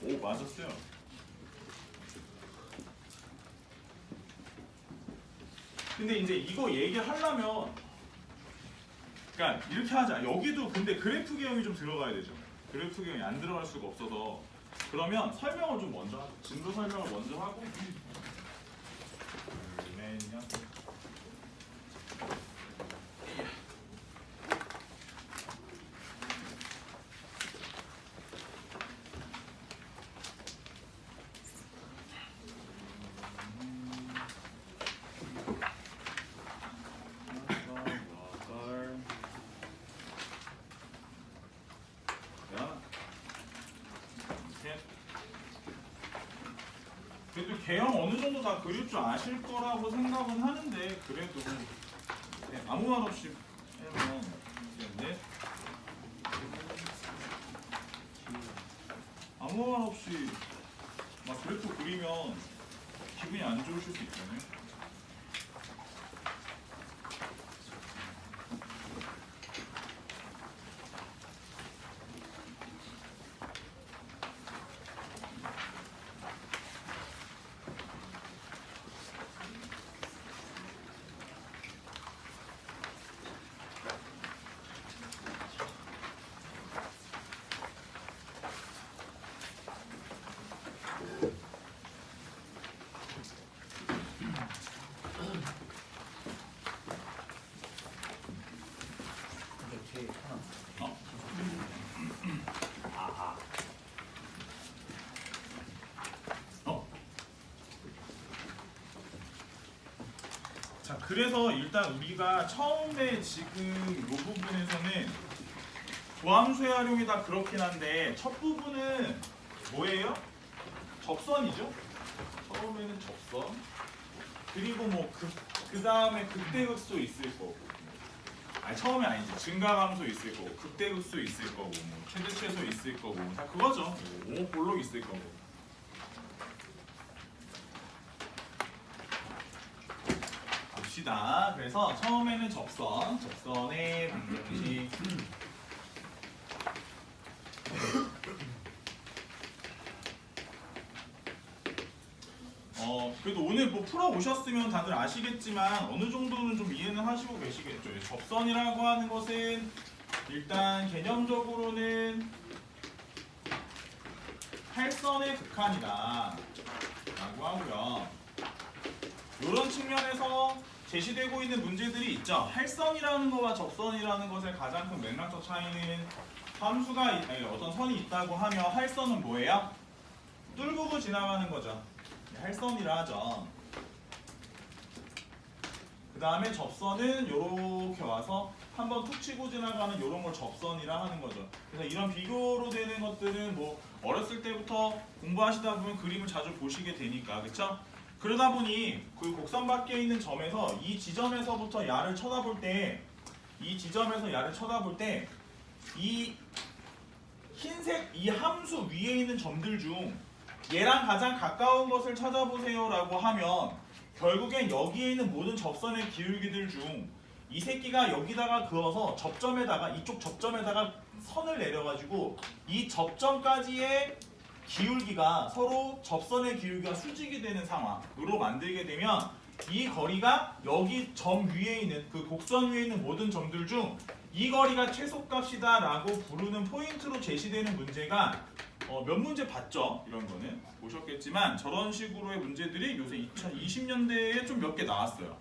오 맞았어요. 근데 이제 이거 얘기하려면 그러니까 이렇게 하자. 여기도 근데 그래프 개형이 좀 들어가야 되죠. 그래프 개형이 안 들어갈 수가 없어서 그러면 설명을 좀 먼저 하자. 진도 설명을 먼저 하고 그래도 개형 어느 정도 다 그릴 줄 아실 거라고 생각은 하는데 그래도 아무 말 없이 하면 되는데 아무 말 없이 막 그래프 그리면 기분이 안 좋으실 수 있잖아요. 그래서 일단 우리가 처음에 지금 이 부분에서는 도함수의 활용이 다 그렇긴 한데 첫 부분은 뭐예요? 접선이죠. 처음에는 접선. 그리고 뭐 그 다음에 극대극소 있을 거고. 아니 처음에 아니지. 증가함수 있을 거고, 극대극소 있을 거고, 뭐 최대 최소 있을 거고, 다 그거죠. 오볼록 있을 거고. 봅시다. 그래서 처음에는 접선의 방정식. 그래도 오늘 뭐 풀어보셨으면 다들 아시겠지만 어느 정도는 좀 이해는 하시고 계시겠죠. 접선이라고 하는 것은 일단 개념적으로는 활선의 극한이다 라고 하고요. 이런 측면에서 제시되고 있는 문제들이 있죠. 활선이라는 것과 접선이라는 것의 가장 큰 맥락적 차이는 함수가 어떤 선이 있다고 하면 활선은 뭐예요? 뚫고 지나가는 거죠. 활선이라 하죠. 그 다음에 접선은 이렇게 와서 한번 툭 치고 지나가는 이런 걸 접선이라 하는 거죠. 그래서 이런 비교로 되는 것들은 뭐 어렸을 때부터 공부하시다 보면 그림을 자주 보시게 되니까, 그쵸? 그러다 보니 그 곡선 밖에 있는 점에서 이 지점에서부터 야를 쳐다볼 때, 이 흰색 이 함수 위에 있는 점들 중 얘랑 가장 가까운 것을 찾아보세요 라고 하면 결국엔 여기에 있는 모든 접선의 기울기들 중 이 새끼가 여기다가 그어서 접점에다가, 이쪽 접점에다가 선을 내려가지고 이 접점까지의 기울기가 서로 접선의 기울기가 수직이 되는 상황으로 만들게 되면 이 거리가 여기 점 위에 있는 그 곡선 위에 있는 모든 점들 중 이 거리가 최소값이다 라고 부르는 포인트로 제시되는 문제가 몇 문제 봤죠? 이런 거는 보셨겠지만 저런 식으로의 문제들이 요새 2020년대에 좀 몇 개 나왔어요.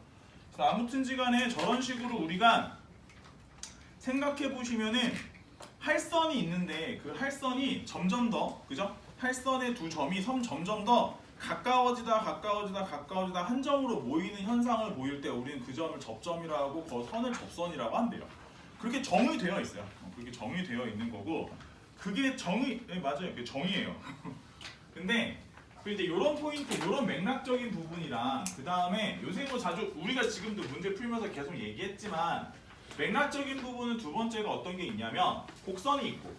그래서 아무튼지 간에 저런 식으로 우리가 생각해 보시면은 활선이 있는데 그 활선이 점점 더, 그죠? 활선의 두 점이 점점 더 가까워지다 한 점으로 모이는 현상을 보일 때 우리는 그 점을 접점이라고 하고 그 선을 접선이라고 한대요. 그렇게 정의 되어 있어요. 그렇게 정의 되어 있는 거고, 그게 정의, 네, 맞아요. 그게 정의예요. 근데 이제 이런 포인트, 이런 맥락적인 부분이랑 그 다음에 요새 뭐 자주 우리가 지금도 문제 풀면서 계속 얘기했지만 맥락적인 부분은 두 번째가 어떤 게 있냐면 곡선이 있고,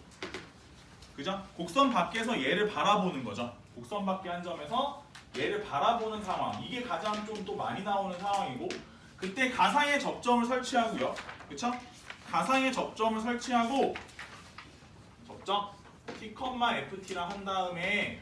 그죠? 곡선 밖에서 얘를 바라보는 거죠. 곡선 밖에 한 점에서 얘를 바라보는 상황, 이게 가장 좀 또 많이 나오는 상황이고, 그때 가상의 접점을 설치하고요. 그쵸? 가상의 접점을 설치하고 접점 t, ft라 한 다음에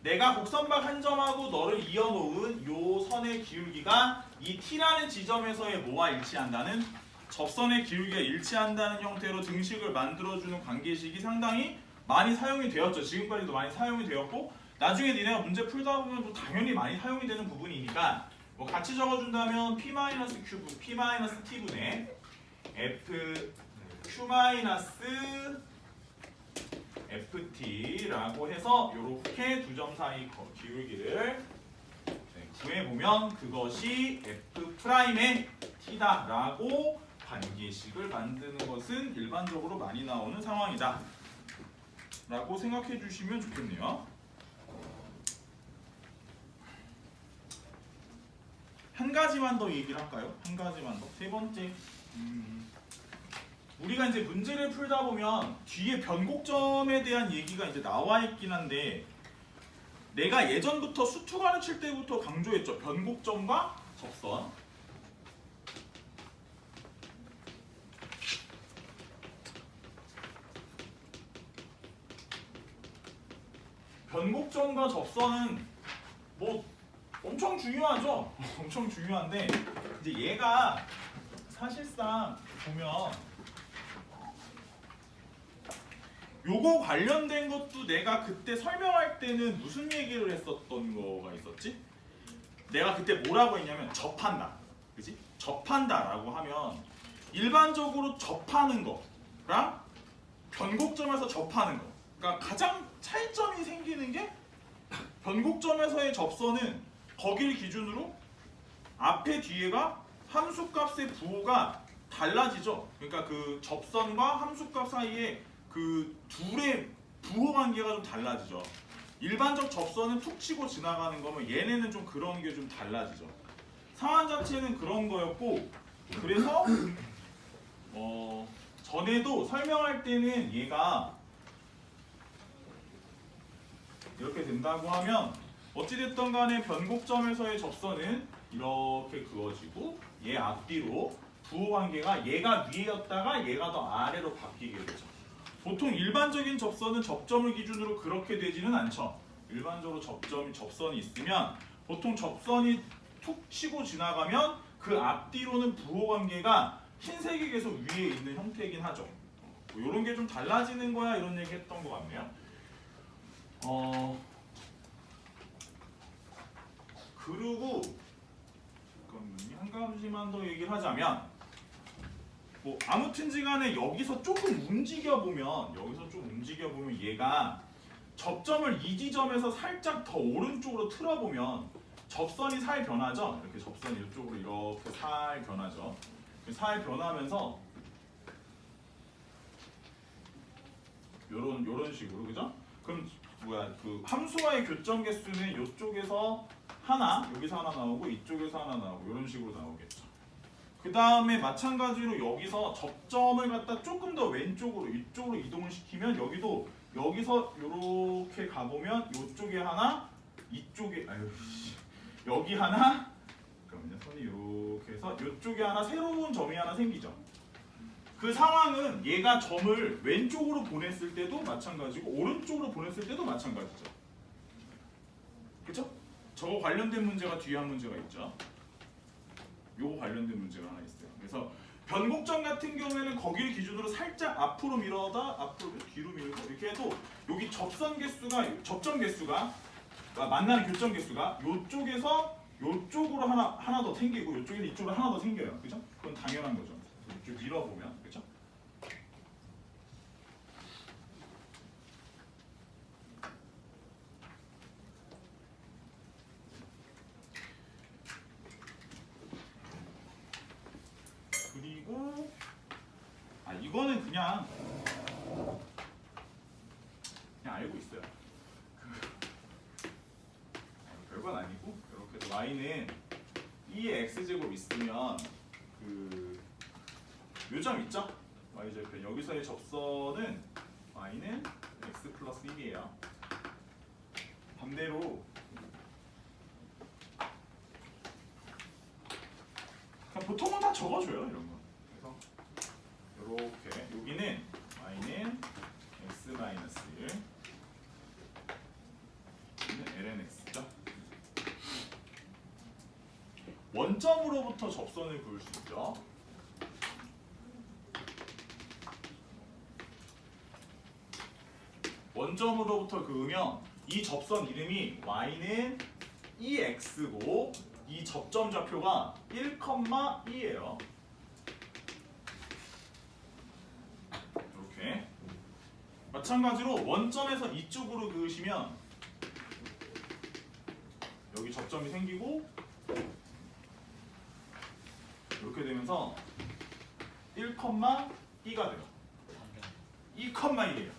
내가 곡선박 한 점하고 너를 이어놓은 요 선의 기울기가 이 t라는 지점에서의 뭐와 일치한다는, 접선의 기울기가 일치한다는 형태로 등식을 만들어주는 관계식이 상당히 많이 사용이 되었죠. 지금까지도 많이 사용이 되었고, 나중에 니네가 문제 풀다 보면 뭐 당연히 많이 사용이 되는 부분이니까 뭐 같이 적어준다면 p-큐브 p-t분의 fq-ft라고 해서 이렇게 두 점 사이 기울기를 구해보면 그것이 f'의 t다라고 관계식을 만드는 것은 일반적으로 많이 나오는 상황이다 라고 생각해 주시면 좋겠네요. 한 가지만 더 얘기를 할까요? 한 가지만 더. 세 번째. 우리가 이제 문제를 풀다 보면 뒤에 변곡점에 대한 얘기가 이제 나와 있긴 한데, 내가 예전부터 수투 가르칠 때부터 강조했죠. 변곡점과 접선. 변곡점과 접선은 뭐 엄청 중요하죠. 엄청 중요한데 이제 얘가 사실상 보면 요거 관련된 것도 내가 그때 설명할 때는 무슨 얘기를 했었던 거가 있었지? 내가 그때 뭐라고 했냐면 접한다. 그지? 접한다라고 하면 일반적으로 접하는 거랑 변곡점에서 접하는 거. 그러니까 가장 차이점이 생기는 게 변곡점에서의 접선은 거기를 기준으로 앞에 뒤에가 함수값의 부호가 달라지죠. 그러니까 그 접선과 함수값 사이에 그 둘의 부호 관계가 좀 달라지죠. 일반적 접선은 툭 치고 지나가는 거면 얘네는 좀 그런 게 좀 달라지죠. 상환 자체는 그런 거였고, 그래서 전에도 설명할 때는 얘가 이렇게 된다고 하면 어찌됐든 간에 변곡점에서의 접선은 이렇게 그어지고 얘 앞뒤로 부호 관계가 얘가 위에였다가 얘가 더 아래로 바뀌게 되죠. 보통 일반적인 접선은 접점을 기준으로 그렇게 되지는 않죠. 일반적으로 접선이 있으면 보통 접선이 툭 치고 지나가면 그 앞뒤로는 부호 관계가 흰색이 계속 위에 있는 형태이긴 하죠. 이런 게 좀 달라지는 거야 이런 얘기 했던 것 같네요. 그리고 한 가지만 더 얘기를 하자면 뭐 아무튼지간에 여기서 조금 움직여보면 얘가 접점을 이 지점에서 살짝 더 오른쪽으로 틀어보면 접선이 살 변하죠. 이렇게 접선이 이쪽으로 이렇게 살 변하죠. 살 변하면서 요런 식으로 그죠? 그럼 그 함수와의 교점 개수는 이쪽에서 하나, 여기서 하나 나오고 이쪽에서 하나 나오고 이런 식으로 나오겠죠. 그 다음에 마찬가지로 여기서 접점을 갖다 조금 더 왼쪽으로 이쪽으로 이동을 시키면 여기도 여기서 이렇게 가보면 이쪽에 하나, 이쪽에 여기 하나, 그러면 선이 이렇게 해서 이쪽에 하나 새로운 점이 하나 생기죠. 그 상황은 얘가 점을 왼쪽으로 보냈을 때도 마찬가지고 오른쪽으로 보냈을 때도 마찬가지죠. 그렇죠? 저거 관련된 문제가 뒤에 한 문제가 있죠. 요거 관련된 문제가 하나 있어요. 그래서 변곡점 같은 경우에는 거기를 기준으로 살짝 앞으로 밀어다 앞으로 뒤로 밀고 이렇게 해도 여기 접점 개수가 만나는 교점 개수가 요쪽에서 요쪽으로 하나 더 생기고 요쪽에서 이쪽으로 하나 더 생겨요. 그죠? 그건 당연한 거죠. 이쪽 밀어보면 그죠? 그리고 이거는 그냥 알고 있어요. 별건 아니고 이렇게 해서 y는 2의 x제곱 있으면 그 요점 있죠? y절편 여기서의 접선은 y는 x 플러스 1이에요. 반대로 그냥 보통은 다 적어줘요 이런 거. 그래서 이렇게 여기는 y는 x 마이너스 1, 여기는 ln x죠. 원점으로부터 접선을 그을 수 있죠. 원점으로부터 그으면 이 접선 이름이 y는 2x고 이 접점 좌표가 1,2예요. 이렇게 마찬가지로 원점에서 이쪽으로 그으시면 여기 접점이 생기고 이렇게 되면서 1,2가 돼요. 2,1이에요.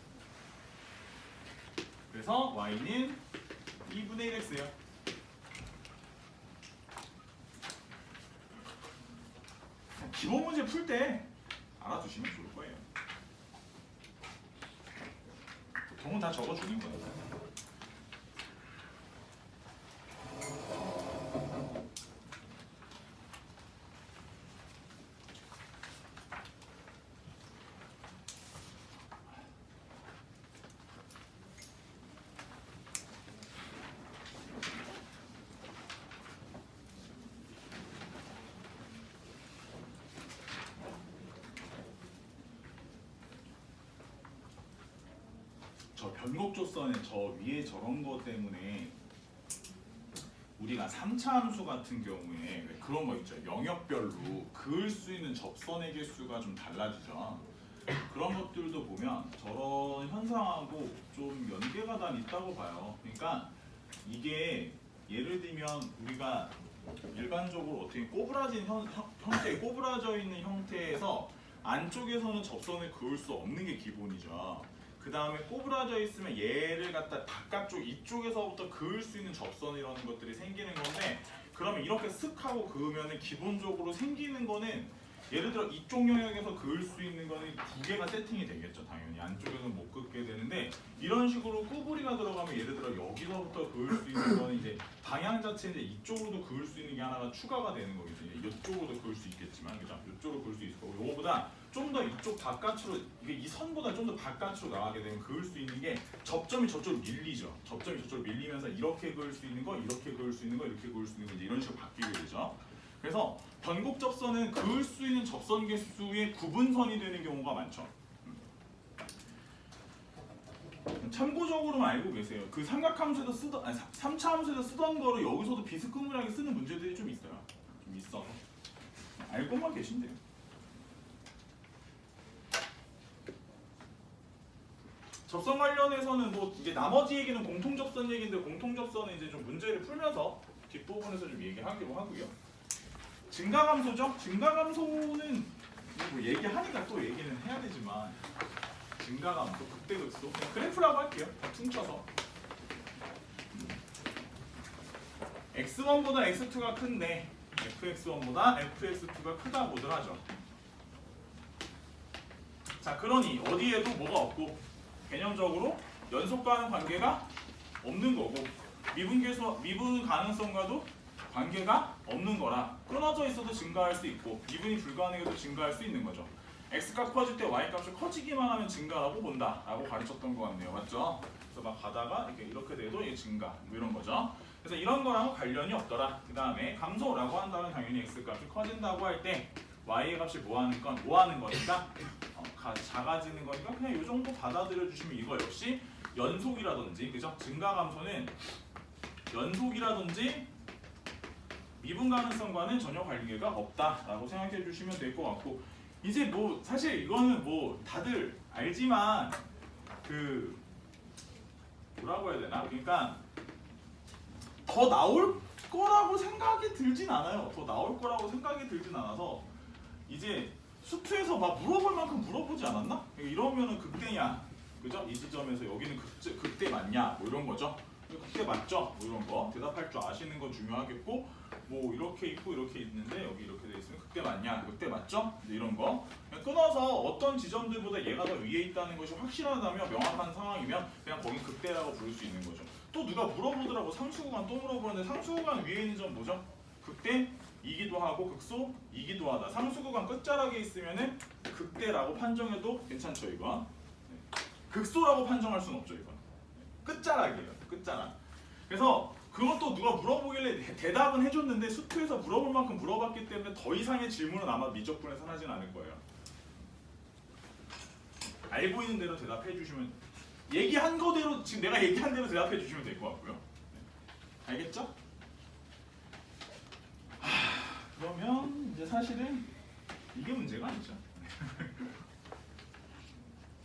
그래서 y는 2분의 1x예요. 기본 문제 풀 때 알아두시면 좋을 거예요. 보통은 다 적어주는 거예요. 저 변곡조선의 저 위에 저런 거 때문에 우리가 3차 함수 같은 경우에 왜 그런 거 있죠. 영역별로 그을 수 있는 접선의 개수가 좀 달라지죠. 그런 것들도 보면 저런 현상하고 좀 연계가 단 있다고 봐요. 그러니까 이게 예를 들면 우리가 일반적으로 어떻게 꼬부라진 형태, 꼬부라져 있는 형태에서 안쪽에서는 접선을 그을 수 없는 게 기본이죠. 그 다음에 꼬부라져 있으면 얘를 갖다 바깥쪽 이쪽에서부터 그을 수 있는 접선이라는 것들이 생기는 건데, 그러면 이렇게 슥 하고 그으면은 기본적으로 생기는 거는 예를 들어 이쪽 영역에서 그을 수 있는 거는 두 개가 세팅이 되겠죠. 당연히 안쪽에서는 못 긋게 되는데, 이런 식으로 구부리가 들어가면 예를 들어 여기서부터 그을 수 있는 거는 이제 방향 자체인데 이쪽으로도 그을 수 있는 게 하나가 추가가 되는 거겠죠. 이쪽으로도 그을 수 있겠지만, 그죠? 이쪽으로 그을 수 있을 거고, 요거보다 좀 더 이쪽 바깥으로, 이게 이 선보다 좀 더 바깥으로 나가게 되면 그을 수 있는 게 접점이 저쪽으로 밀리죠. 접점이 저쪽으로 밀리면서 이렇게 그을 수 있는 거, 이렇게 그을 수 있는 거, 이렇게 그을 수 있는 거, 이제 이런 식으로 바뀌게 되죠. 그래서 변곡 접선은 그을 수 있는 접선 개수의 구분선이 되는 경우가 많죠. 참고적으로만 알고 계세요. 그 삼각함수에서 쓰던, 아니 3차 함수에서 쓰던 거를 여기서도 비스무리하게 쓰는 문제들이 좀 있어요. 좀 있어서 알고만 계시면 돼요. 접선 관련해서는 뭐 이제 나머지 얘기는 공통 접선 얘기인데, 공통 접선은 이제 좀 문제를 풀면서 뒷부분에서 좀 얘기하기로 하고요. 증가감소죠? 증가감소는 뭐 얘기하니까 또 얘기는 해야 되지만, 증가감소, 극대극소, 그냥 그래프라고 할게요. 다 퉁쳐서 x1보다 x2가 큰데 fx1보다 fx2가 크다 보들 하죠. 자, 그러니 어디에도 뭐가 없고 개념적으로 연속과는 관계가 없는 거고, 미분 가능성과도 관계가 없는 거라 끊어져 있어도 증가할 수 있고 미분이 불가능해도 증가할 수 있는 거죠. x값 커질 때 y값이 커지기만 하면 증가라고 본다 라고 가르쳤던 것 같네요. 맞죠? 그래서 막 가다가 이렇게 돼도 이게 증가 뭐 이런 거죠. 그래서 이런 거랑은 관련이 없더라. 그 다음에 감소라고 한다면 당연히 x값이 커진다고 할 때 y의 값이 뭐 하는 거니까 작아지는 거니까 그냥 이 정도 받아들여 주시면, 이거 역시 연속이라든지, 그죠? 증가 감소는 연속이라든지 미분 가능성과는 전혀 관계가 없다라고 생각해 주시면 될 것 같고, 이제 뭐 사실 이거는 뭐 다들 알지만 그 뭐라고 해야 되나? 그러니까 더 나올 거라고 생각이 들진 않아요. 더 나올 거라고 생각이 들진 않아서 이제 수투에서 막 물어볼 만큼 물어보지 않았나? 이러면은 극대냐, 그죠? 이 지점에서 여기는 극대 맞냐? 뭐 이런 거죠. 극대 맞죠? 뭐 이런 거 대답할 줄 아시는 건 중요하겠고, 뭐 이렇게 있고 이렇게 있는데 여기 이렇게 돼 있으면 극대 맞냐? 극대 맞죠? 이런 거 그냥 끊어서 어떤 지점들보다 얘가 더 위에 있다는 것이 확실하다면, 명확한 상황이면 그냥 거긴 극대라고 부를 수 있는 거죠. 또 누가 물어보더라고. 상수구간 또 물어보는데, 상수구간 위에 있는 점 뭐죠? 극대 이기도 하고 극소 이기도 하다. 상수구간 끝자락에 있으면은 극대라고 판정해도 괜찮죠. 이건 극소라고 판정할 수는 없죠. 이건 끝자락이에요. 끝자락. 그래서 그것도 누가 물어보길래 대답은 해줬는데 수투에서 물어볼 만큼 물어봤기 때문에 더 이상의 질문은 아마 미적분에서 하진 않을 거예요. 알고 있는 대로 대답해 주시면, 얘기한 거대로, 지금 내가 얘기한 대로 대답해 주시면 될 것 같고요. 알겠죠? 그러면 이제 사실은 이게 문제가 아니죠.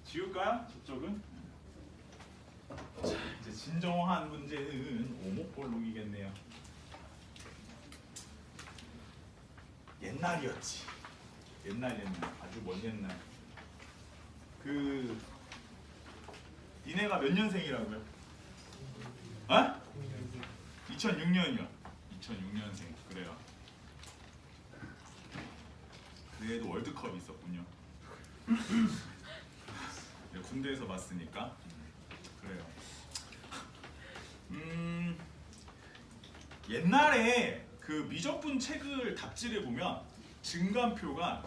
지울까요? 저쪽은? 자, 이제 진정한 문제는 오목볼록이겠네요. 옛날이었지. 옛날 아주 먼 옛날. 니네가 몇 년생이라고요? 어? 2006년이요. 2006년생. 그래요. 그래도 월드컵이 있었군요. 군대에서 봤으니까. 그래요. 옛날에 그 미적분 책을 답지를 보면 증감표가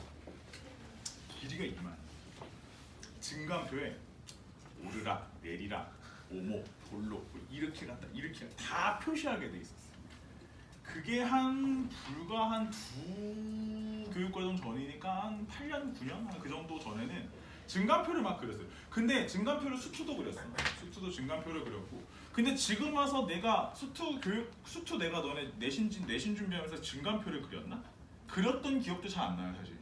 길이가 이만. 증감표에 오르락, 내리락, 오목, 볼록 이렇게 갔다 이렇게 다 표시하게 돼 있었어요. 그게 불과 한 두 교육과정 전이니까 한 8년, 9년 한 그 정도 전에는 증감표를 막 그렸어요. 근데 증감표를 수투도 그렸어. 수투도 증감표를 그렸고. 근데 지금 와서 내가 수투 내가 너네 내신 준비하면서 증감표를 그렸나? 그렸던 기억도 잘 안 나요, 사실.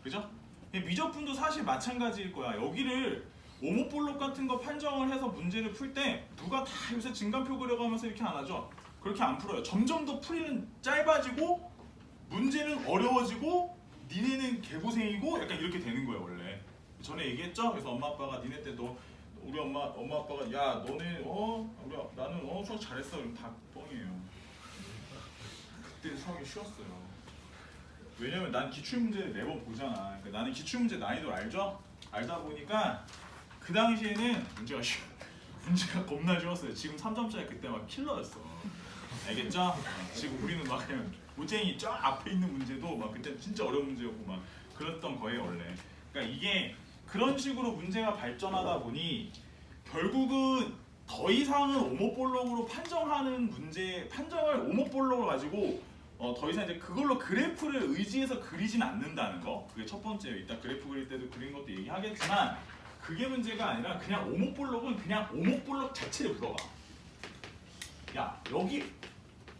그죠? 미적분도 사실 마찬가지일 거야. 여기를 오목볼록 같은 거 판정을 해서 문제를 풀 때 누가 다 요새 증감표 그려가면서 이렇게 안 하죠? 그렇게 안 풀어요. 점점 더 풀이는 짧아지고 문제는 어려워지고 니네는 개고생이고 약간 이렇게 되는 거예요 원래. 전에 얘기했죠? 그래서 엄마 아빠가 니네 때도 우리 엄마 아빠가 야 너네 나는 수학 잘했어 이러면 다 뻥이에요. 그때 수학이 쉬웠어요. 왜냐면 난 기출문제를 매번 보잖아. 그러니까 나는 기출문제 난이도를 알죠? 알다 보니까 그 당시에는 문제가 겁나 쉬웠어요. 지금 3점짜리 그때 막 킬러였어. 알겠죠? 지금 우리는 막 그냥 모쟁이 쫙 앞에 있는 문제도 막 그때 진짜 어려운 문제였고 막 그랬던 거예요 원래. 그러니까 이게 그런 식으로 문제가 발전하다 보니 결국은 더 이상은 오목볼록으로 판정하는 판정을 오목볼록을 가지고 더 이상 이제 그걸로 그래프를 의지해서 그리진 않는다는 거. 그게 첫 번째예요. 이따 그래프 그릴 때도 그린 것도 얘기하겠지만 그게 문제가 아니라 그냥 오목볼록은 그냥 오목볼록 자체를 물어봐. 야 여기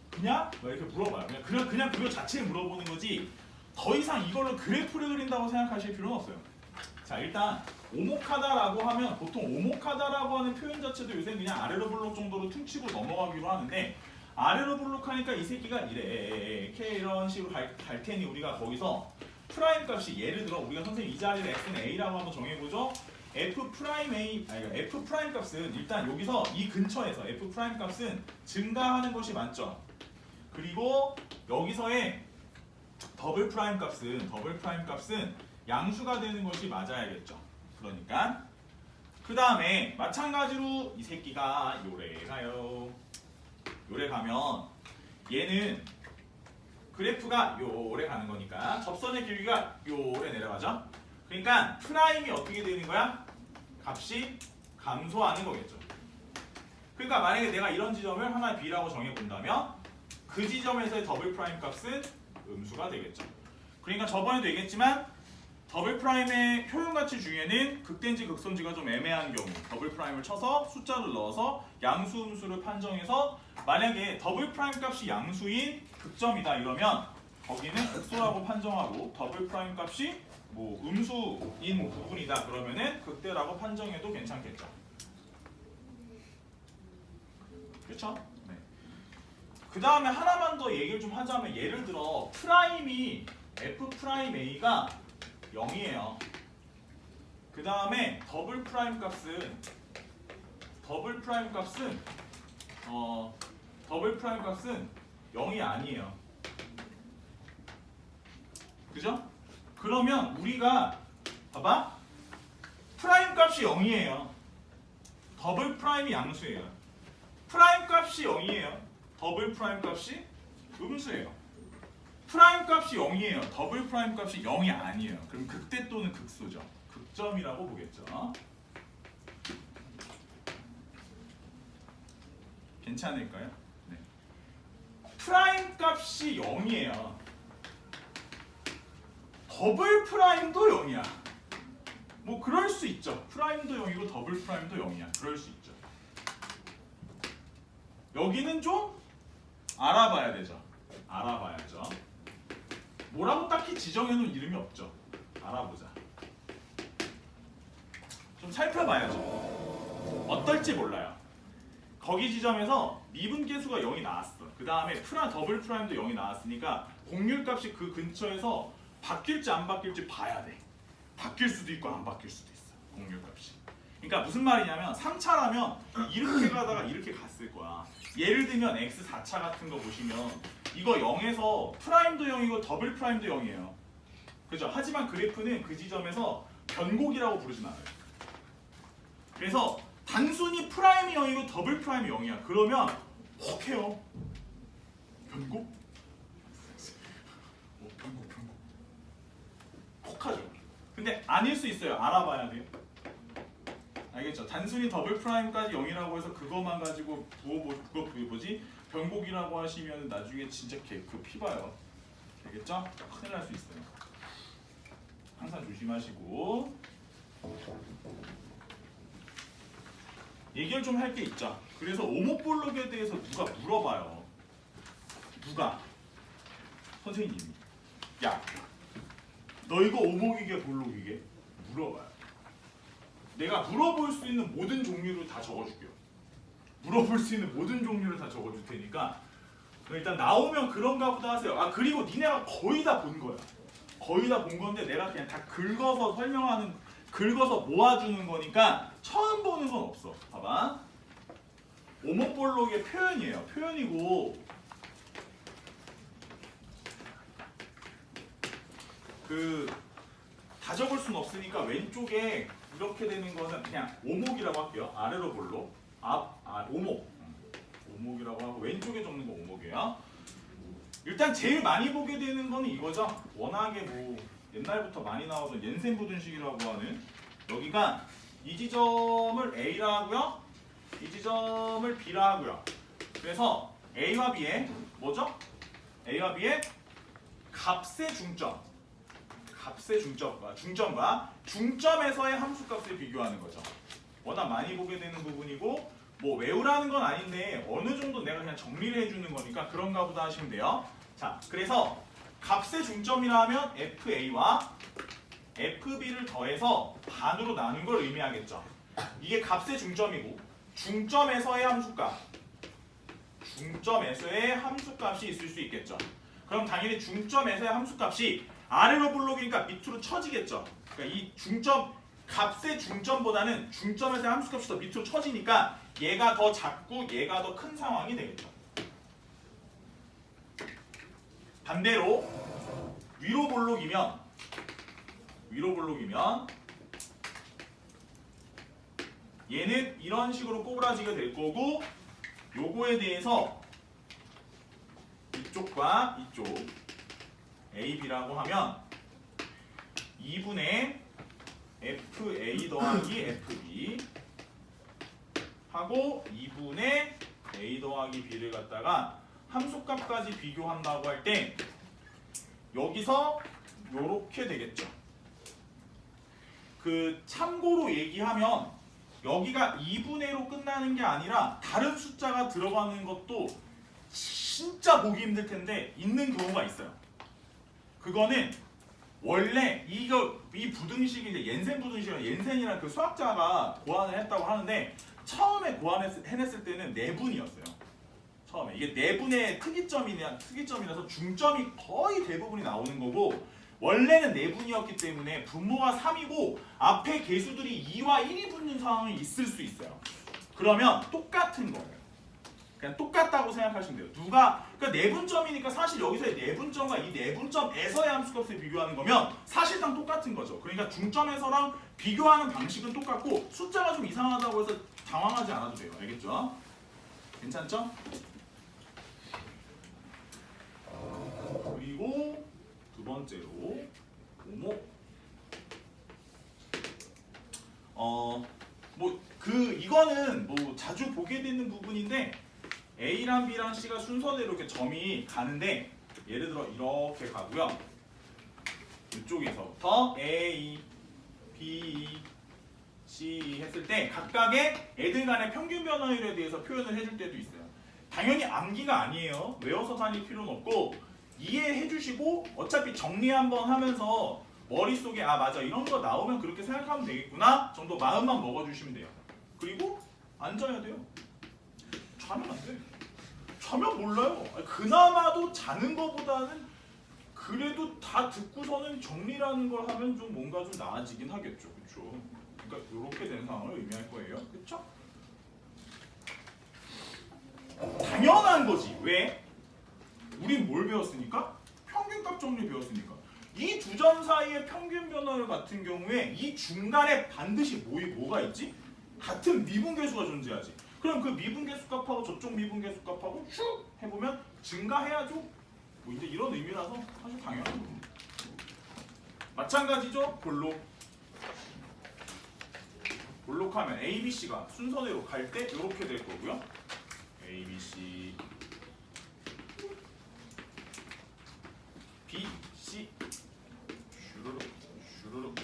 그냥 이렇게 물어봐요. 그냥 그거 자체를 물어보는 거지. 더 이상 이걸로 그래프를 그린다고 생각하실 필요는 없어요. 자 일단 오목하다라고 하면 보통 오목하다라고 하는 표현 자체도 요새 그냥 아래로 블록 정도로 퉁치고 넘어가기로 하는데 아래로 블록하니까 이 새끼가 이렇게 이런 식으로 갈 테니 우리가 거기서 프라임 값이 예를 들어 우리가 선생님 이 자리를 x는 a라고 한번 정해보죠. f 프라임 a f 프라임 값은 일단 여기서 이 근처에서 f 프라임 값은 증가하는 것이 맞죠. 그리고 여기서의 더블 프라임 값은 양수가 되는 것이 맞아야겠죠. 그러니까 그 다음에 마찬가지로 이 새끼가 요래 가요. 요래 가면 얘는 그래프가 요래 가는 거니까 접선의 길이가 요래 내려가죠. 그러니까 프라임이 어떻게 되는 거야? 값이 감소하는 거겠죠. 그러니까 만약에 내가 이런 지점을 하나의 B라고 정해본다면 그 지점에서의 더블 프라임 값은 음수가 되겠죠. 그러니까 저번에도 얘기했지만 더블 프라임의 효용가치 중에는 극대인지 극선지가 좀 애매한 경우 더블 프라임을 쳐서 숫자를 넣어서 양수 음수를 판정해서 만약에 더블 프라임 값이 양수인 극점이다 이러면 거기는 극소라고 판정하고 더블 프라임 값이 뭐 음수인 부분이다 그러면은 극대라고 판정해도 괜찮겠죠. 그렇죠? 네. 그 다음에 하나만 더 얘기를 좀 하자면 예를 들어 프라임이 f 프라임 a가 0이에요. 그 다음에 더블 프라임 값은 더블 프라임 값은 0이 아니에요. 그죠? 그러면 우리가 봐봐. 프라임 값이 0이에요. 더블 프라임이 양수예요. 프라임 값이 0이에요. 더블 프라임 값이 음수예요. 프라임 값이 0이에요. 더블 프라임 값이 0이 아니에요. 그럼 극대 또는 극소죠. 극점이라고 보겠죠. 괜찮을까요? 네. 프라임 값이 0이에요. 더블 프라임도 0이야. 뭐 그럴 수 있죠. 프라임도 0이고 더블 프라임도 0이야. 그럴 수 있죠. 여기는 좀 알아봐야 되죠. 알아봐야죠. 뭐라고 딱히 지정해놓은 이름이 없죠. 알아보자. 좀 살펴봐야죠. 어떨지 몰라요. 거기 지점에서 미분계수가 0이 나왔어. 그 다음에 더블 프라임도 0이 나왔으니까 공률값이 그 근처에서 바뀔지 안 바뀔지 봐야 돼. 바뀔 수도 있고 안 바뀔 수도 있어. 공률값이. 그러니까 무슨 말이냐면 3차라면 이렇게 가다가 이렇게 갔을 거야. 예를 들면 x4차 같은 거 보시면 이거 0에서 프라임도 0이고 더블 프라임도 0이에요. 그죠? 하지만 그래프는 그 지점에서 변곡이라고 부르진 않아요. 그래서 단순히 프라임이 0이고 더블 프라임이 0이야. 그러면 혹해요. 변곡? 변곡. 혹하죠. 근데 아닐 수 있어요. 알아봐야 돼요. 알겠죠? 단순히 더블 프라임까지 0이라고 해서 그것만 가지고 그거 변곡이라고 하시면 나중에 진짜 그 피봐요. 알겠죠? 큰일 날 수 있어요. 항상 조심하시고 얘기를 좀 할 게 있죠. 그래서 오목볼록에 대해서 누가 물어봐요. 누가? 선생님이. 야, 너 이거 오목이게 볼록이게? 물어봐요. 내가 물어볼 수 있는 모든 종류를 다 적어줄게요. 물어볼 수 있는 모든 종류를 다 적어줄 테니까 일단 나오면 그런가 보다 하세요. 아 그리고 니네가 거의 다 본 거야. 거의 다 본 건데 내가 그냥 다 긁어서 설명하는, 긁어서 모아주는 거니까 처음 보는 건 없어. 봐봐. 오목볼록의 표현이에요. 표현이고 다 적을 순 없으니까 왼쪽에 이렇게 되는 거는 그냥 오목이라고 할게요. 아래로 볼록. 오목. 오목이라고 하고 왼쪽에 적는 거 오목이에요. 일단 제일 많이 보게 되는 거는 이거죠. 워낙에 뭐 옛날부터 많이 나오던 옌센 부등식이라고 하는, 여기가 이 지점을 A라 하고요. 이 지점을 B라 하고요. 그래서 A와 B의 뭐죠? A와 B의 값의 중점. 값의 중점과 중점에서의 함수값을 비교하는 거죠. 워낙 많이 보게 되는 부분이고 뭐 외우라는 건 아닌데 어느 정도 내가 그냥 정리를 해주는 거니까 그런가 보다 하시면 돼요. 자, 그래서 값의 중점이라 하면 FA와 FB를 더해서 반으로 나눈 걸 의미하겠죠. 이게 값의 중점이고 중점에서의 함수값, 중점에서의 함수값이 있을 수 있겠죠. 그럼 당연히 중점에서의 함수값이 아래로 볼록이니까 밑으로 처지겠죠. 그러니까 이 중점, 값의 중점보다는 중점에서의 함수값이 더 밑으로 처지니까 얘가 더 작고 얘가 더 큰 상황이 되겠죠. 반대로 위로 볼록이면 얘는 이런 식으로 꼬부라지게 될 거고 요거에 대해서 이쪽과 이쪽 AB라고 하면 2분의 FA 더하기 FB 하고 2분의 A 더하기 B를 갖다가 함수값까지 비교한다고 할 때 여기서 요렇게 되겠죠. 참고로 얘기하면 여기가 2분의로 끝나는 게 아니라 다른 숫자가 들어가는 것도 진짜 보기 힘들 텐데 있는 경우가 있어요. 그거는 원래 이 부등식이 이제 옌센 부등식이랑 옌센이라는 그 수학자가 고안을 했다고 하는데 처음에 해냈을 때는 내분이었어요. 처음에 이게 내분의 특이점이라서 중점이 거의 대부분이 나오는 거고 원래는 내분이었기 때문에 분모가 3이고 앞에 개수들이 2와 1이 붙는 상황이 있을 수 있어요. 그러면 똑같은 거예요. 그냥 똑같다고 생각하시면 돼요. 그러니까 내분점이니까 사실 여기서의 내분점과 이 내분점에서의 함수값을 비교하는 거면 사실상 똑같은 거죠. 그러니까 중점에서랑 비교하는 방식은 똑같고 숫자가 좀 이상하다고 해서 당황하지 않아도 돼요. 알겠죠? 괜찮죠? 그리고 두 번째로 오목. 이거는 뭐 자주 보게 되는 부분인데 A랑 B랑 C가 순서대로 이렇게 점이 가는데 예를 들어 이렇게 가고요. 이쪽에서부터 A, B, C 했을 때 각각의 애들 간의 평균 변화율에 대해서 표현을 해줄 때도 있어요. 당연히 암기가 아니에요. 외워서 다닐 필요는 없고 이해해 주시고 어차피 정리 한번 하면서 머릿속에 아 맞아 이런 거 나오면 그렇게 생각하면 되겠구나 정도 마음만 먹어주시면 돼요. 그리고 앉아야 돼요. 자면 안 돼. 자면 몰라요. 그나마도 자는 거보다는 그래도 다 듣고서는 정리라는 걸 하면 좀 뭔가 좀 나아지긴 하겠죠. 그렇죠? 그러니까 이렇게 된 상황을 의미할 거예요. 그렇죠? 당연한 거지. 왜? 우린 뭘 배웠으니까? 평균값 정리 배웠으니까. 이 두 점 사이의 평균 변화율 같은 경우에 이 중간에 반드시 뭐가 있지? 같은 미분계수가 존재하지. 그럼 그 미분계수 값하고 저쪽 미분계수 값하고 슉 해보면 증가해야죠. 뭐 이제 이런 의미라서 사실 당연한 겁니다. 마찬가지죠. 볼록하면 A, B, C가 순서대로 갈 때 이렇게 될 거고요. A, B, C, B, C 슈르륵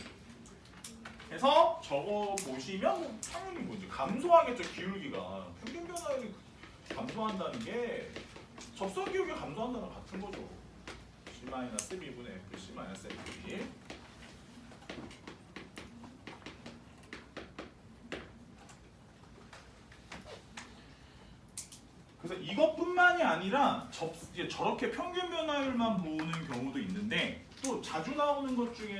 해서 적어 보시면 뭐 당연히 뭐지 감소하겠죠. 기울기가 평균 변화율이 감소한다는 게 접선 기울기가 감소한다는 거 같은 거죠. C-B분의 F, C-F1 그래서 이것뿐만이 아니라 이제 저렇게 평균 변화율만 보는 경우도 있는데 또 자주 나오는 것 중에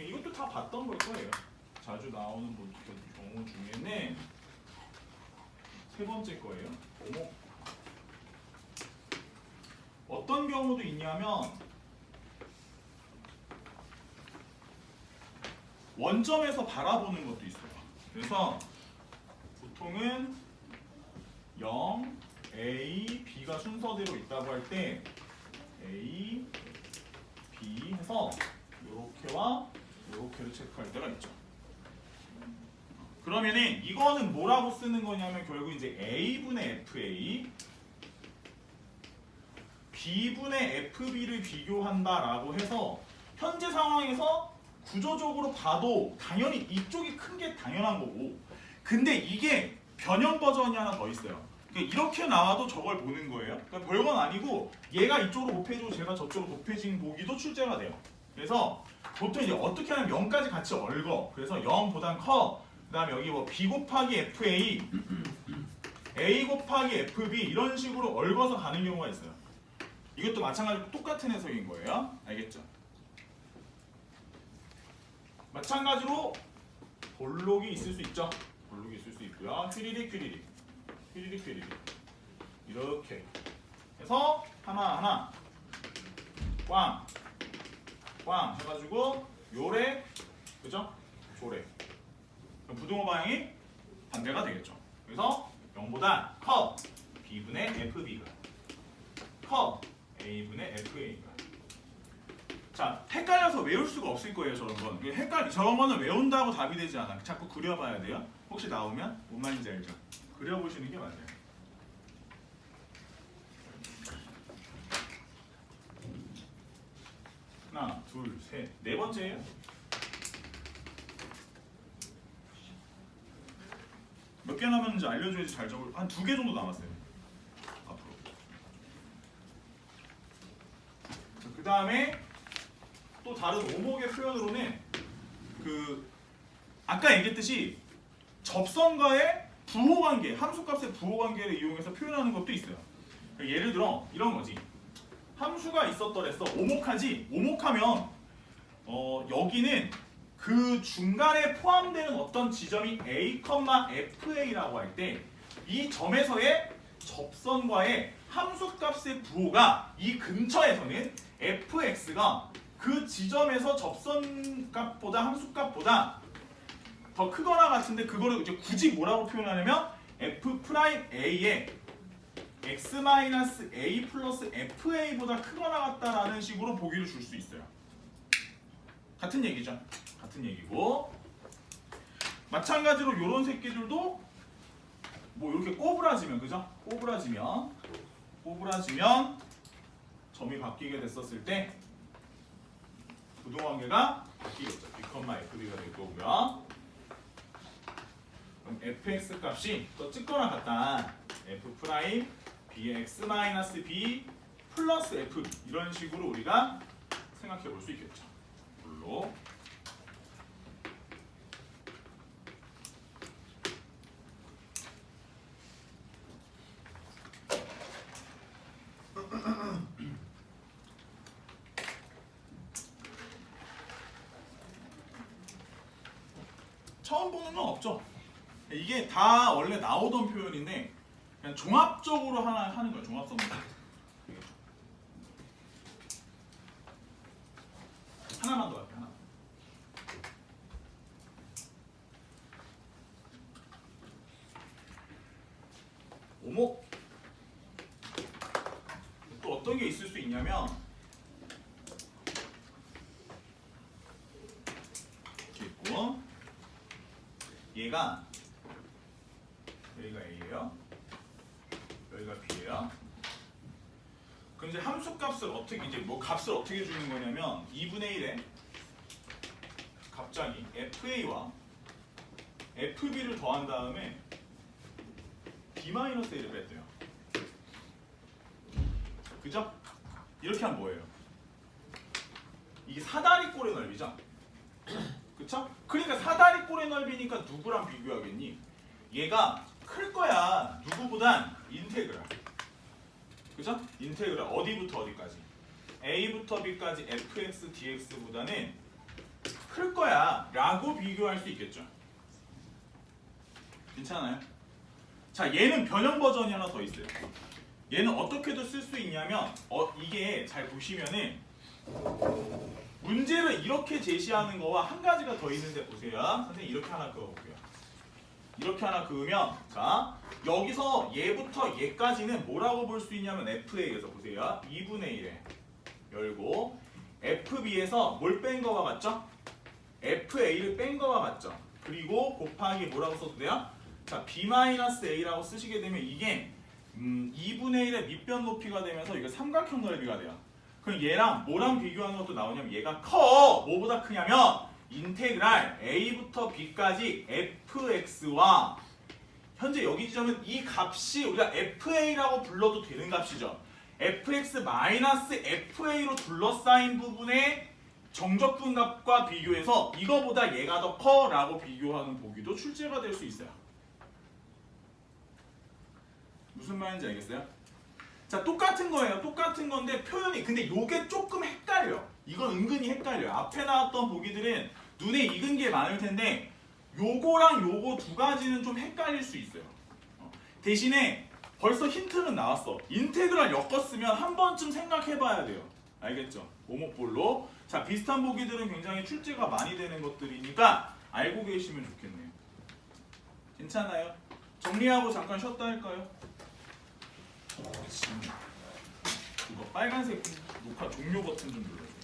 이것도 다 봤던 걸 거예요. 자주 나오는 경우 중에는 세 번째 거예요. 어떤 경우도 있냐면 원점에서 바라보는 것도 있어요. 그래서 보통은 0, A, B가 순서대로 있다고 할 때 A, B 해서 요렇게와 요렇게를 체크할 때가 있죠. 그러면은 이거는 뭐라고 쓰는 거냐면 결국 이제 A분의 FA, B분의 FB를 비교한다라고 해서 현재 상황에서 구조적으로 봐도 당연히 이쪽이 큰 게 당연한 거고, 근데 이게 변형 버전이 하나 더 있어요. 그러니까 이렇게 나와도 저걸 보는 거예요. 그러니까 별건 아니고 얘가 이쪽으로 곱해지고 제가 저쪽으로 곱해진 보기도 출제가 돼요. 그래서 보통 이제 어떻게 하면 0까지 같이 얽어. 그래서 0보단 커. 그다음에 여기 뭐 B 곱하기 FA, A 곱하기 FB 이런 식으로 얽어서 가는 경우가 있어요. 이것도 마찬가지로 똑같은 해석인 거예요. 알겠죠? 마찬가지로 볼록이 있을 수 있죠. 볼록이 있을 수 있고요. 휘리릭 이렇게 해서 하나 꽝 해가지고 요래, 그죠? 조래. 그럼 부등호 방향이 반대가 되겠죠. 그래서 0보다 커 B분의 FB가 커 A분의 FA가. 자, 헷갈려서 외울 수가 없을 거예요. 저런 건 저런 거는 외운다고 답이 되지 않아. 자꾸 그려봐야 돼요. 혹시 나오면 뭔 말인지 알죠? 그려보시는 게 맞아요. 하나, 둘, 셋, 네 번째예요. 몇 개 남았는지 알려줘야지 잘 적을. 한 2개 정도 남았어요. 앞으로. 그 다음에 또 다른 오목의 표현으로는 아까 얘기했듯이 접선과의 부호관계, 함수값의 부호관계를 이용해서 표현하는 것도 있어요. 예를 들어 이런 거지. 함수가 있었더랬어. 오목하지. 오목하면 여기는 그 중간에 포함되는 어떤 지점이 A, FA라고 할 때 이 점에서의 접선과의 함수값의 부호가 이 근처에서는 fx가 그 지점에서 접선값보다 함수값보다 더 크거나 같은데 그거를 이제 굳이 뭐라고 표현하냐면 f'A의 x-a 플러스 fa보다 크거나 같다라는 식으로 보기를 줄 수 있어요. 같은 얘기죠. 같은 얘기고 마찬가지로 요런 새끼들도 뭐 이렇게 꼬부라지면, 그죠? 꼬부라지면 점이 바뀌게 됐었을 때 부등관계가 바뀌겠죠. B, FB가 될 거고요. 그럼 fx 값이 또 찍거나 같다. f 프라임 bx-b 플러스 f 이런 식으로 우리가 생각해 볼 수 있겠죠. 물로 처음 보는 건 없죠. 이게 다 원래 나오던 표현인데 그냥 종합적으로 하나 하는 거예요. 종합성분. 하나만 더 할게요. 하나. 오목. 또 어떤 게 있을 수 있냐면 이렇게 있고 얘가 여기가 A예요. 여기가 B예요. 그럼 이제 함수값을 어떻게 이제 뭐 값을 어떻게 주는 거냐면 2분의 1에 갑자기 FA와 FB를 더한 다음에 B-A를 뺐대요. 그죠? 이렇게 하면 뭐예요? 이게 사다리꼴의 넓이죠? 그쵸? 그러니까 사다리꼴의 넓이니까 누구랑 비교하겠니? 얘가 클 거야. 누구보단 인테그랄. 그죠? 인테그랄 어디부터 어디까지? a부터 b까지 fx dx보다는 클 거야 라고 비교할 수 있겠죠. 괜찮아요? 자, 얘는 변형 버전이 하나 더 있어요. 얘는 어떻게도 쓸 수 있냐면 이게 잘 보시면은 문제를 이렇게 제시하는 거와 한 가지가 더 있는데 보세요. 선생님 이렇게 하나 그어볼게요. 이렇게 하나 그으면 자 여기서 얘부터 얘까지는 뭐라고 볼 수 있냐면 FA에서 보세요. 2분의 1에 열고 FB에서 뭘 뺀 거와 같죠? FA를 뺀 거와 같죠? 그리고 곱하기 뭐라고 써도 돼요? 자 B-A라고 쓰시게 되면 이게 2분의 1의 밑변 높이가 되면서 이게 삼각형 넓이가 돼요. 그럼 얘랑 뭐랑 비교하는 것도 나오냐면 얘가 커! 뭐보다 크냐면 인테그랄 a부터 b까지 fx와 현재 여기 지점은 이 값이 우리가 fa라고 불러도 되는 값이죠. fx-fa로 둘러싸인 부분의 정적분 값과 비교해서 이거보다 얘가 더 커 라고 비교하는 보기도 출제가 될 수 있어요. 무슨 말인지 알겠어요? 자, 똑같은 거예요. 똑같은 건데 표현이 근데 요게 조금 헷갈려. 이건 은근히 헷갈려요. 앞에 나왔던 보기들은 눈에 익은 게 많을 텐데 요거랑 요거 두 가지는 좀 헷갈릴 수 있어요. 대신에 벌써 힌트는 나왔어. 인테그랄 엮었으면 한 번쯤 생각해 봐야 돼요. 알겠죠? 오목볼로. 자, 비슷한 보기들은 굉장히 출제가 많이 되는 것들이니까 알고 계시면 좋겠네요. 괜찮아요? 정리하고 잠깐 쉬었다 할까요? 이거 빨간색 녹화 종료 버튼 좀 눌러줘.